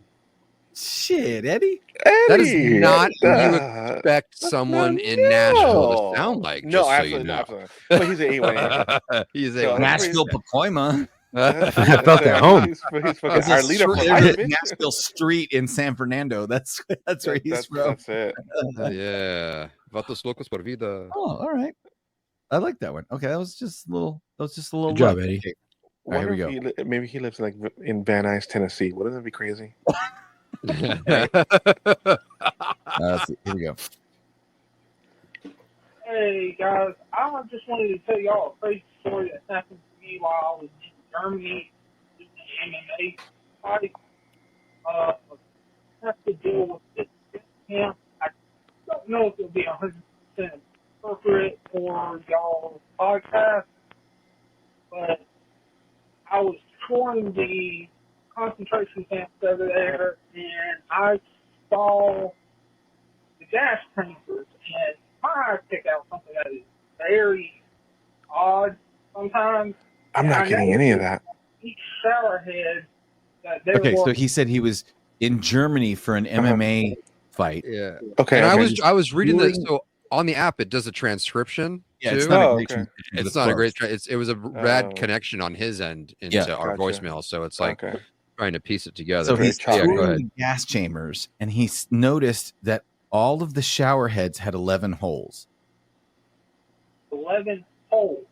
A: Shit, Eddie.
C: That is
B: Eddie,
C: not what you
B: uh,
C: expect someone in Nashville to sound like.
B: No,
C: just so
B: absolutely
C: you know.
B: not. But he's an A1.
C: He's
B: So
C: a
B: that's
A: Nashville Pacoima.
F: I felt at home.
B: He's fucking
A: There's
B: our
A: a
B: leader for
A: street-
B: life,
A: there's a
B: bitch.
A: Nashville Street in San Fernando. That's where he's from.
B: That's it.
C: yeah. Vatos locos por vida.
A: Oh, all right. I like that one. Okay, that was just a little.
F: Good job,
A: look.
F: Eddie.
A: Okay. All right, here we
B: Wonder
A: go.
B: if maybe he lives like in Van Nuys, Tennessee. Wouldn't that be crazy?
A: Let's see. Here we go.
H: Hey guys, I just wanted to tell y'all a crazy story that happened to me while I was in Germany doing an MMA fight. Have to deal with this camp. I don't know if it'll be 100% appropriate for y'all's podcast, but I was touring the concentration camps over there, and I saw the gas tankers, and my eyes pick out something that is very odd sometimes.
B: I'm not getting any of that.
H: Each shower head that there
A: Okay,
H: was,
A: so he said he was in Germany for an MMA fight.
C: Yeah.
B: Okay.
C: And
B: okay.
C: I was reading this.
A: During-
C: So on the app, it does a transcription.
A: Yeah,
C: too.
A: it's not
B: Oh,
A: a great.
B: okay.
A: transition to
C: It's
A: the
C: not a
A: close.
C: great. It was a rad
B: Oh.
C: connection on his end into
A: Yeah.
C: our
B: Gotcha.
C: voicemail. So it's like
B: Okay.
C: trying to piece it together.
A: So
B: Very
A: he's
B: choppy.
C: yeah, go
A: touring
C: ahead.
A: the gas chambers, and he noticed that all of the shower heads had 11 holes.
H: 11 holes.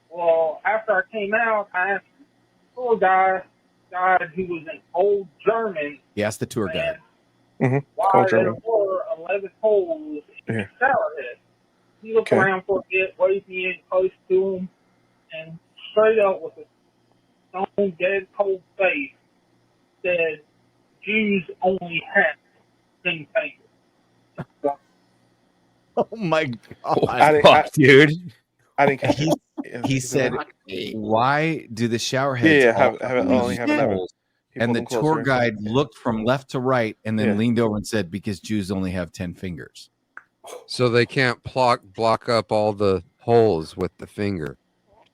H: Well, after I came out, I asked the tour guide who was an old German,
A: He asked the tour guide.
B: Mhm.
H: why
B: Old
H: there
B: German.
H: were 11 holes in
B: Yeah.
H: the shower head. He looked
B: Okay.
H: around for a bit, waved me in close to him, and straight up with a stone dead cold face said, Jews only have 10 fingers.
A: Oh my god!
B: I didn't-
F: Fuck, dude.
B: I didn't catch
A: He-
B: it.
A: He said, "Why do the shower heads
B: Yeah,
A: all
B: have only have 11.
A: holes?" And the
B: pulled them
A: tour
B: closer.
A: guide looked from left to right and then
B: Yeah.
A: leaned over and said, because Jews only have 10 fingers.
C: So they can't block up all the holes with the finger.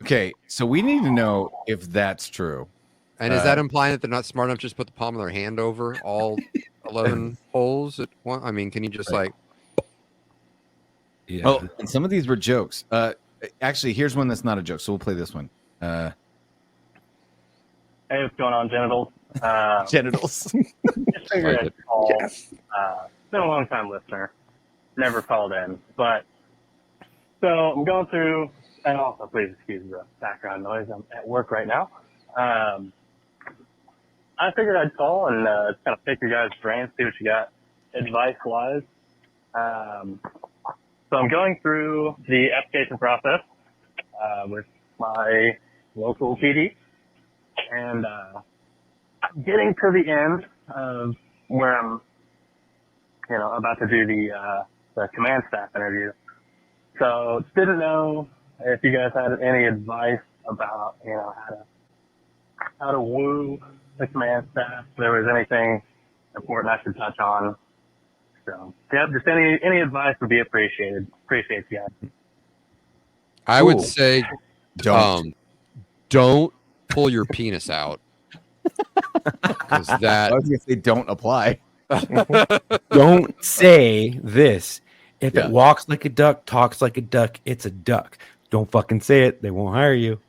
A: Okay, so we need to know if that's true.
C: And is that implying that they're not smart enough to just put the palm of their hand over all 11 holes at one? I mean, can you just like...
F: Yeah.
A: Oh, and some of these were jokes. Actually, here's one that's not a joke, so we'll play this one.
I: Hey, what's going on, genitals?
A: Genitals.
I: Just figured
C: Like
I: I'd
C: it.
I: call.
B: Yes.
I: Been a long time listener. Never called in. But, so I'm going through, and also please excuse the background noise. I'm at work right now. I figured I'd call and just kind of pick your guys' brains, see what you got advice-wise. So I'm going through the application process with my local PD, and getting to the end of where I'm, about to do the command staff interview. So didn't know if you guys had any advice about, how to woo the command staff. If there was anything important I should touch on. So, yeah, just any advice would be appreciated. Appreciate you guys.
C: I would say
A: Don't.
C: don't pull your penis out. 'Cause
A: I
C: that
A: was going to say don't apply.
F: Don't say this. If
A: Yeah.
F: it walks like a duck, talks like a duck, it's a duck. Don't fucking say it. They won't hire you.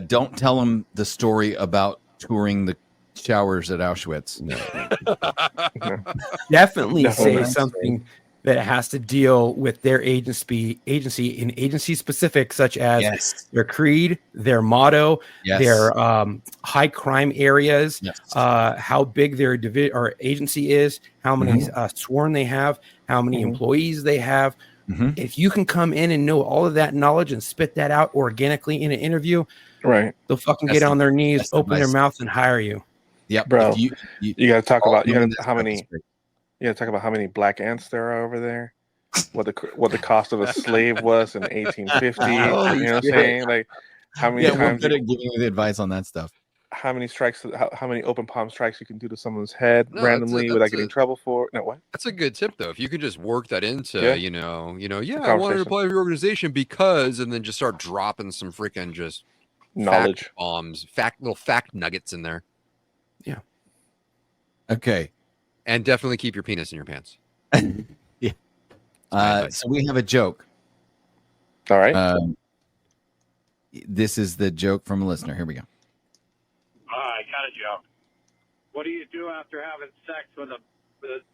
A: Don't tell them the story about touring the showers at Auschwitz.
F: Definitely
B: No.
F: say something that has to deal with their agency in agency specific, such as
A: Yes.
F: their creed, their motto,
A: Yes.
F: their high crime areas,
A: Yes.
F: how big their or agency is, how many sworn they have, how many employees they have.
A: Mhm.
F: If you can come in and know all of that knowledge and spit that out organically in an interview,
B: Right.
F: they'll fucking
A: That's
F: get on their knees,
A: that's
F: open their
A: advice.
F: mouth, and hire you.
A: Yep.
B: Bro,
A: If
B: You got to talk about
A: knowing this
B: how
A: stuff
B: many.
A: is great.
B: You got to talk about how many black ants there are over there. What the cost of a slave was in 1850. You know what I'm saying? Like how many
A: Yeah, we're
B: times
A: good at giving you the advice on that stuff.
B: how many strikes, how many open palm strikes you can do to someone's head
C: No,
B: randomly
C: that's
B: without
C: a-
B: getting in trouble for. No, what?
C: That's a good tip, though. If you could just work that into,
B: Yeah.
C: I wanted to
B: conversation.
C: apply to your organization because, and then just start dropping some freaking just
B: Knowledge.
C: fact bombs, little fact nuggets in there,
A: Okay.
C: and definitely keep your penis in your pants.
A: So we have a joke.
B: All right.
A: This is the joke from a listener. Here we go.
G: All right, got a joke. What do you do after having sex with a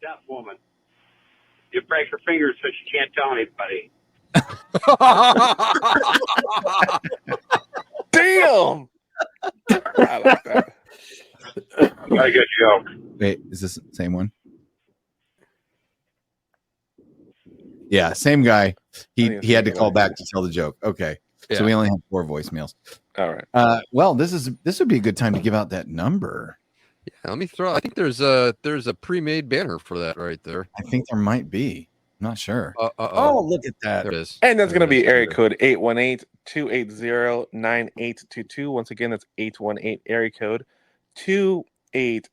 G: deaf woman? You break her fingers so she can't tell anybody.
B: Damn. I like that.
G: Very good joke.
A: Wait, is this the same one? Yeah, same guy. He had to call back to tell the joke. Okay.
C: Yeah.
A: So we only have 4 voicemails.
B: All right.
A: Well, this would be a good time to give out that number.
C: Yeah, let me throw. I think there's a pre-made banner for that right there.
A: I think there might be. I'm not sure.
C: Oh,
A: Look at that.
C: there it is.
B: And that's
C: There
B: going to
C: it
B: be
C: is.
B: area code 818-280-9822. Once again, that's 818 area code 280.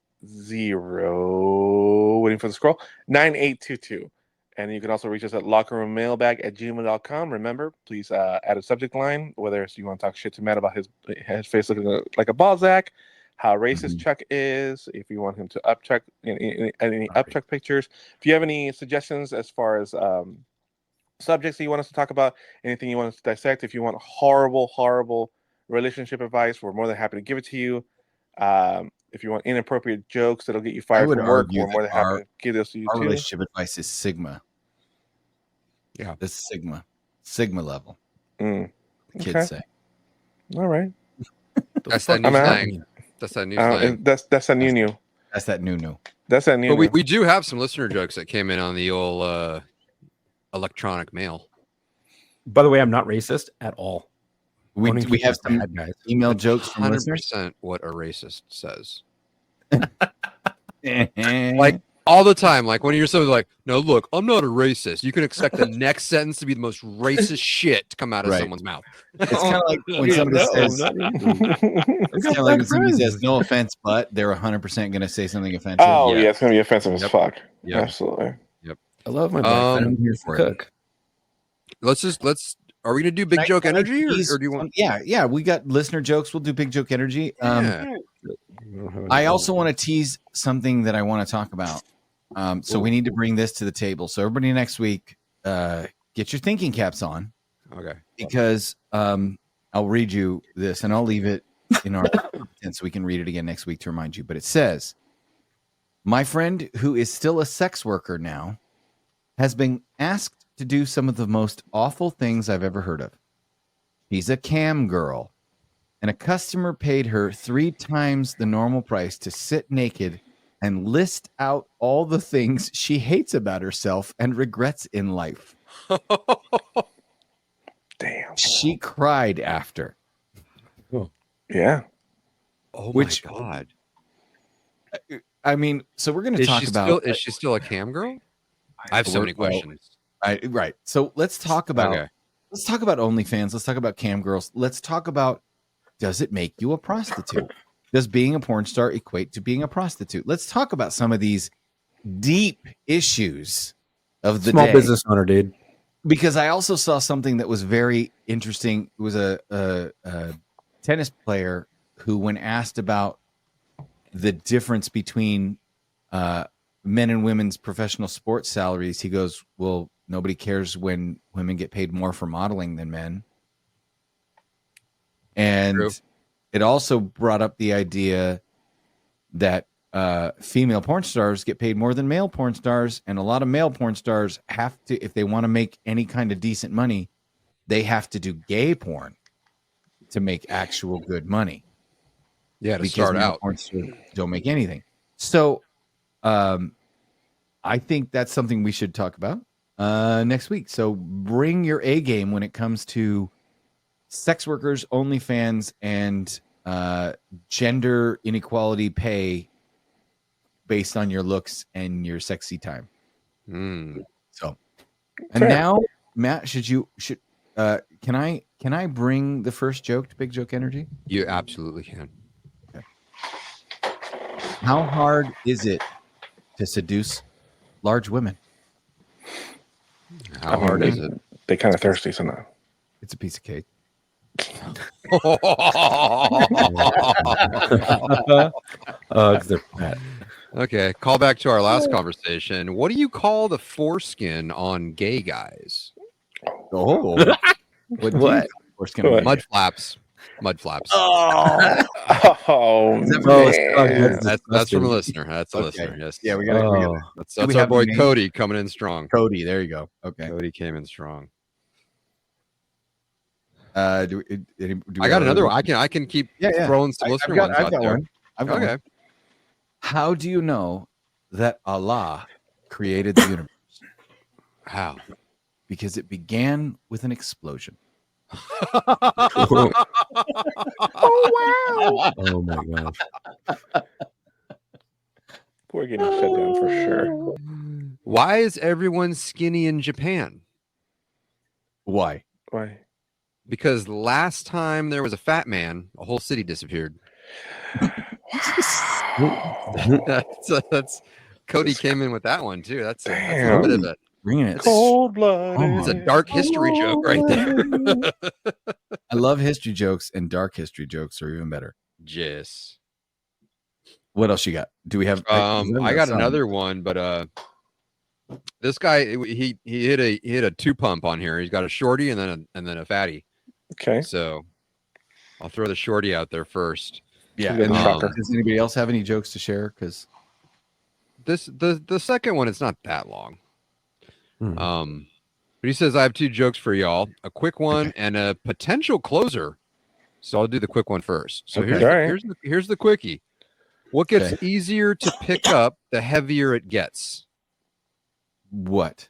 B: Waiting for the scroll. 9822. And you can also reach us at lockerroommailbag@gmail.com. Remember, please add a subject line, whether it's you want to talk shit to Matt about his face looking like a Balzac, how racist Chuck is, if you want him to upchuck any upchuck pictures. If you have any suggestions as far as subjects that you want us to talk about, anything you want us to dissect, if you want horrible relationship advice, we're more than happy to give it to you. If you want inappropriate jokes that'll get you fired
A: would
B: from work,
A: argue
B: we're more than
A: that
B: happy to give those to you
A: Our
B: too.
A: relationship advice is Sigma.
C: Yeah.
A: This is Sigma level.
B: Mm.
A: Kids
B: Okay.
A: say.
B: All right.
C: That's that new
B: I'm out.
C: slang. That's that new slang.
B: That's a new.
A: That's that new.
B: That's a new.
C: But we do have some listener jokes that came in on the old electronic mail.
F: By the way, I'm not racist at all.
A: We have some
F: bad guys.
A: email jokes from listeners.
C: 100% what a racist says.
A: Like
C: Like All the time. Like when you're so like, no, look, I'm not a racist. You can expect the next sentence to be the most racist shit to come out of
A: Right.
C: someone's mouth.
A: It's kind of like when somebody says, it's kind of like when somebody says, no offense, but they're 100% going to say something offensive.
B: Oh
C: Yeah.
B: yeah, it's gonna be offensive as fuck.
C: Yep.
B: Absolutely.
F: I love my black friend.
A: I'm here
F: He's
A: for
F: a
A: it.
F: cook.
C: Are we gonna do big joke
A: Can I
C: energy
A: tease
C: or do you want?
A: Yeah, we got listener jokes. We'll do big joke energy.
C: Yeah.
A: I also want to tease something that I want to talk about. So we need to bring this to the table. So everybody next week, get your thinking caps on,
C: Okay.
A: because I'll read you this and I'll leave it in our content so we can read it again next week to remind you. But it says, my friend who is still a sex worker now has been asked to do some of the most awful things I've ever heard of. She's a cam girl, and a customer paid her 3 times the normal price to sit naked and list out all the things she hates about herself and regrets in life.
B: Damn.
A: She cried after.
B: Yeah.
C: Oh
A: Which-
C: my god.
A: I mean, so we're going to
C: Is
A: talk
C: she
A: about.
C: still is she still a cam girl? I have so many
A: Well,
C: questions.
A: Right. So let's talk about.
C: Okay.
A: Let's talk about OnlyFans. Let's talk about cam girls. Let's talk about, does it make you a prostitute? Does being a porn star equate to being a prostitute? Let's talk about some of these deep issues of the
F: Small
A: day.
F: business owner, dude.
A: Because I also saw something that was very interesting. It was a tennis player who, when asked about the difference between men and women's professional sports salaries, he goes, well, nobody cares when women get paid more for modeling than men. And
C: True.
A: it also brought up the idea that female porn stars get paid more than male porn stars, and a lot of male porn stars have to, if they want to make any kind of decent money, they have to do gay porn to make actual good money.
C: Yeah, to
A: Because
C: start
A: male
C: out.
A: porn stars don't make anything. So I think that's something we should talk about next week. So bring your A game when it comes to sex workers, OnlyFans, and gender inequality pay based on your looks and your sexy time. So, and
B: Fair.
A: now, Matt, can I bring the first joke to Big Joke Energy?
C: You absolutely can.
A: How hard is it to seduce large women?
C: How hard is it?
B: They kind of thirsty, so no.
A: It's a piece of cake.
F: They're fat.
C: Okay, call back to our last conversation. What do you call the foreskin on gay guys?
A: Oh, what?
B: What?
C: Mud flaps. Mud flaps.
B: Oh, man.
C: That's from a listener. That's a
A: Okay.
C: listener. Yes.
A: Yeah, we got to.
C: That's
A: we
C: our
A: have
C: boy
A: a name?
C: Cody coming in strong.
A: Cody, there you go. Okay.
C: Cody came in strong.
A: Do we
C: I got
A: have
C: another
A: a-
C: one. I can keep
A: Yeah.
C: throwing some
A: I've
C: listener
A: got,
C: ones
A: I've
C: out
A: got
C: there.
A: one. I've got
C: Okay.
A: one. How do you know that Allah created the universe?
C: How?
A: Because it began with an explosion.
F: Oh my gosh.
B: We're getting shut down for sure.
C: Why is everyone skinny in Japan?
A: Why?
B: Why?
C: Because last time there was a fat man, a whole city disappeared. that's Cody came in with that one too. That's a
B: Damn.
C: bit of a
A: Bringing it.
B: Cold blooded.
C: it's a dark history joke right there.
A: I love history jokes, and dark history jokes are even better.
C: Jess.
A: What else you got? Do we have?
C: I got another one, but this guy he hit a 2-pump on here. He's got a shorty and then a fatty.
B: Okay.
C: So I'll throw the shorty out there first.
A: Yeah.
B: Good
A: And
B: shocker.
A: does anybody else have any jokes to share? Because
C: The second one, it's not that long.
F: Hmm.
C: But he says I have 2 jokes for y'all, a quick one and a potential closer. So I'll do the quick one first. So
A: Okay.
C: here's the quickie. What gets
A: Okay.
C: easier to pick up the heavier it gets?
A: what?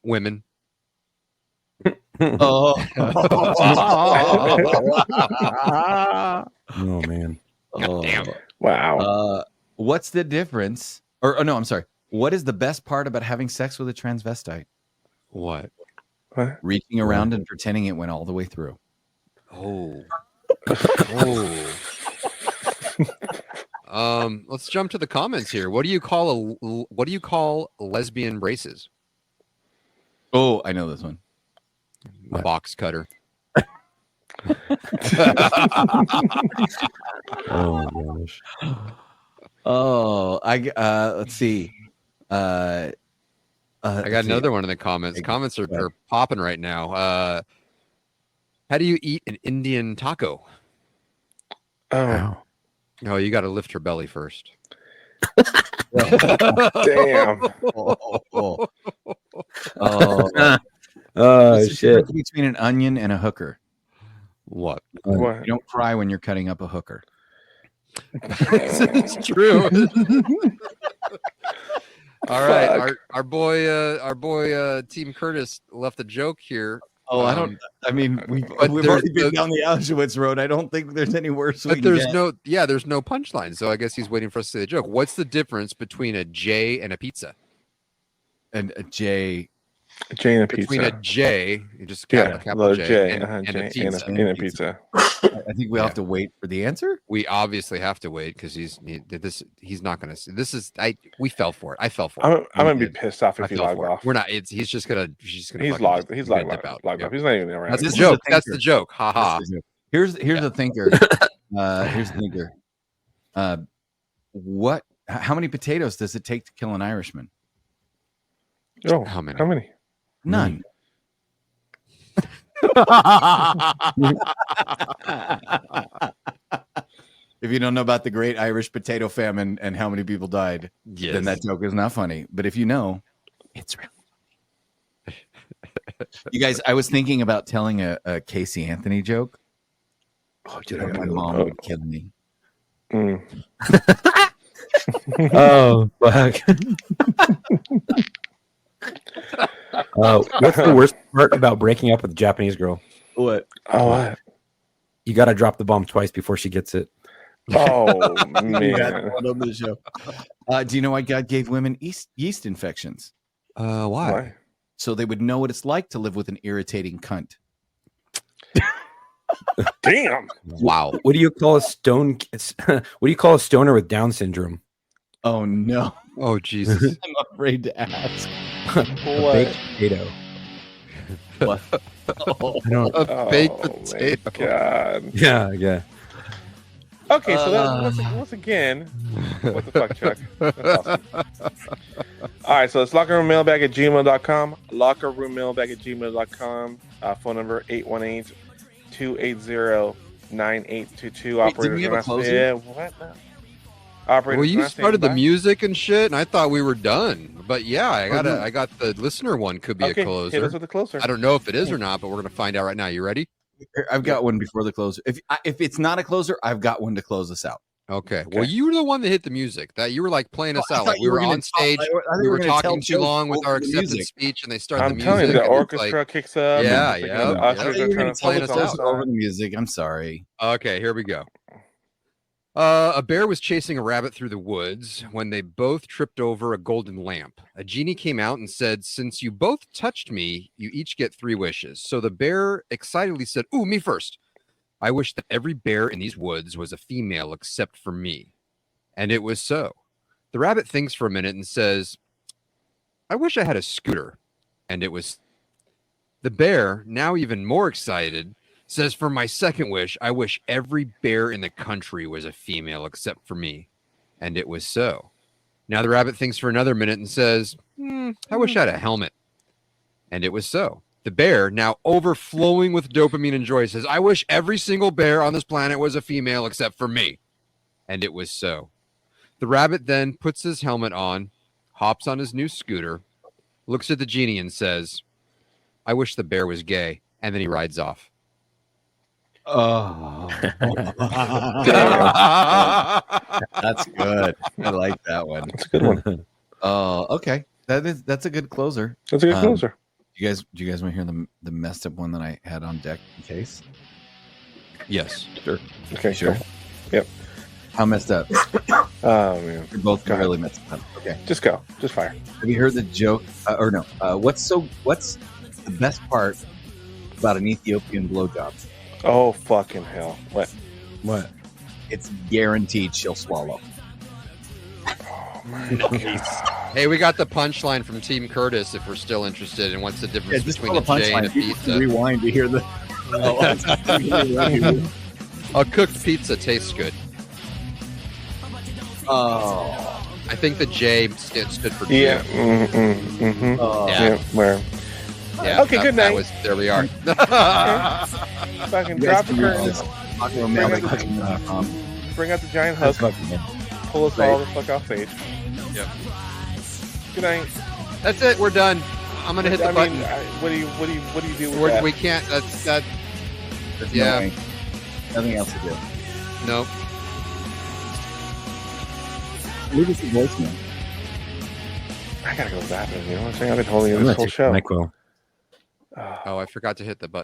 C: Women.
A: Oh.
F: Oh man.
C: God damn.
B: Wow.
A: What's the difference? Or no, I'm sorry. What is the best part about having sex with a transvestite?
C: What?
B: What?
A: Reaching around and pretending it went all the way through.
C: Oh. Let's jump to the comments here. What do you call lesbian braces?
A: Oh, I know this one.
C: A box cutter.
F: Oh my gosh.
A: Oh, let's see.
C: I got another one in the comments. Comments are popping right now. How do you eat an Indian taco?
B: Oh,
C: Oh, you got to lift her belly first.
B: damn.
A: Oh,
F: Oh
A: what's the
F: shit.
A: difference between an onion and a hooker?
C: What?
B: What?
A: You don't cry when you're cutting up a hooker.
C: It's true. All right, our boy Team Curtis left a joke here.
A: Oh, I don't. I mean, we've already been down the Auschwitz road. I don't think there's any worse.
C: But there's no punchline. So I guess he's waiting for us to say the joke. What's the difference between a J and a pizza?
A: And a J.
B: J and a pizza.
C: Between a J, you just
B: capital J,
C: and a pizza.
B: And a pizza.
A: I think we'll have to wait for the answer.
C: We obviously have to wait because he's not going to. This is we fell for it. I fell for it.
B: I'm gonna be pissed off if he logged off.
C: We're not. He's just gonna.
B: He's logged. He's logged out. He's not even around.
C: That's the joke. That's the joke. Ha ha.
A: Here's the thinker. Here's the thinker. How many potatoes does it take to kill an Irishman?
B: Oh,
C: how many?
B: How many?
A: None. If you don't know about the great Irish potato famine and how many people died, then that joke is not funny. But if you know, it's really funny. You guys, I was thinking about telling a Casey Anthony joke.
F: Oh, dude,
A: my mom would kill me.
F: Oh, fuck. What's the worst part about breaking up with a Japanese girl?
A: What?
B: Oh, what?
F: You got to drop the bomb twice before she gets it.
B: Oh, man.
A: On the show. Do you know why God gave women yeast infections?
C: Why?
A: So they would know what it's like to live with an irritating cunt.
B: Damn.
C: Wow.
F: What do you call a stone? What do you call a stoner with Down syndrome?
A: Oh no.
C: Oh Jesus.
A: I'm afraid to ask.
F: A baked potato.
A: What?
C: A baked potato.
B: God.
F: Yeah.
B: Okay, so that's once again, what the fuck, Chuck? That's awesome. All right, so it's lockerroommailbag@gmail.com. Lockerroommailbag@gmail.com. Phone number 818-280-9822. Operator,
A: do we have a closer?
B: Yeah, what? No. Operator,
C: Well, you started the music and shit, and I thought we were done. But yeah, I got the listener one could be a closer.
B: Hit us with the closer.
C: I don't know if it is or not, but we're gonna find out right now. You ready?
A: I've got one before the closer. If it's not a closer, I've got one to close us out.
C: Okay. Well, you were the one that hit the music. That you were like playing us out. Like we were on stage.
A: We
C: were talking too long with our acceptance speech, and they started the music.
B: I'm telling you, the orchestra kicks up.
C: Yeah.
A: You're trying to play us out over the music. I'm sorry.
C: Okay, here we go. A bear was chasing a rabbit through the woods when they both tripped over a golden lamp. A genie came out and said, "Since you both touched me, you each get 3 wishes." So the bear excitedly said, "Ooh, me first. I wish that every bear in these woods was a female except for me." And it was so. The rabbit thinks for a minute and says, "I wish I had a scooter." And it was. The bear, now even more excited, says, "For my second wish, I wish every bear in the country was a female except for me." And it was so. Now the rabbit thinks for another minute and says, "I wish I had a helmet." And it was so. The bear, now overflowing with dopamine and joy, says, "I wish every single bear on this planet was a female except for me." And it was so. The rabbit then puts his helmet on, hops on his new scooter, looks at the genie and says, "I wish the bear was gay." And then he rides off.
A: Oh, that's good. I like that one.
B: That's a good one.
A: Oh, okay. That's a good closer.
B: That's a good closer.
A: Do you guys want to hear the messed up one that I had on deck in case?
C: Yes.
A: Sure.
B: Okay, sure. Yep.
A: How messed up?
B: Oh man,
A: You're both
B: Go ahead.
A: really messed up. Okay.
B: Just go. Just fire.
A: Have you heard the joke? Or no? What's the best part about an Ethiopian blowjob?
B: Oh fucking hell! What?
F: What?
A: It's guaranteed she'll swallow.
C: Hey, we got the punchline from Team Curtis if we're still interested. And what's the difference
A: just
C: between a
A: pull
C: J and a
A: punchline. You can
C: pizza?
A: rewind to hear the.
C: A cooked pizza tastes good.
A: Oh.
C: I think the J stood for
B: Yeah.
C: Jew.
A: Oh.
C: Yeah.
B: Where?
C: Yeah,
B: Okay, good night.
C: There we are.
B: Fucking
A: You
B: drop
A: guys
B: the
A: can read
B: curtain.
A: this. Aquamail.com.
B: Bring out the giant
A: That's
B: hook.
A: fucking
B: Pull us all the fuck off stage.
C: Yep.
B: Good night.
C: That's it. We're done. I'm gonna hit the button.
B: What do you do with that?
C: We can't. That's that.
A: There's
C: Yeah.
A: nothing else to do.
C: Nope.
A: Leave us a voicemail.
B: I gotta go to the bathroom. You know what I'm saying? I've been holding
F: I'm
B: this
F: gonna
B: whole
F: take
B: show.
F: NyQuil.
C: Oh, I forgot to hit the button.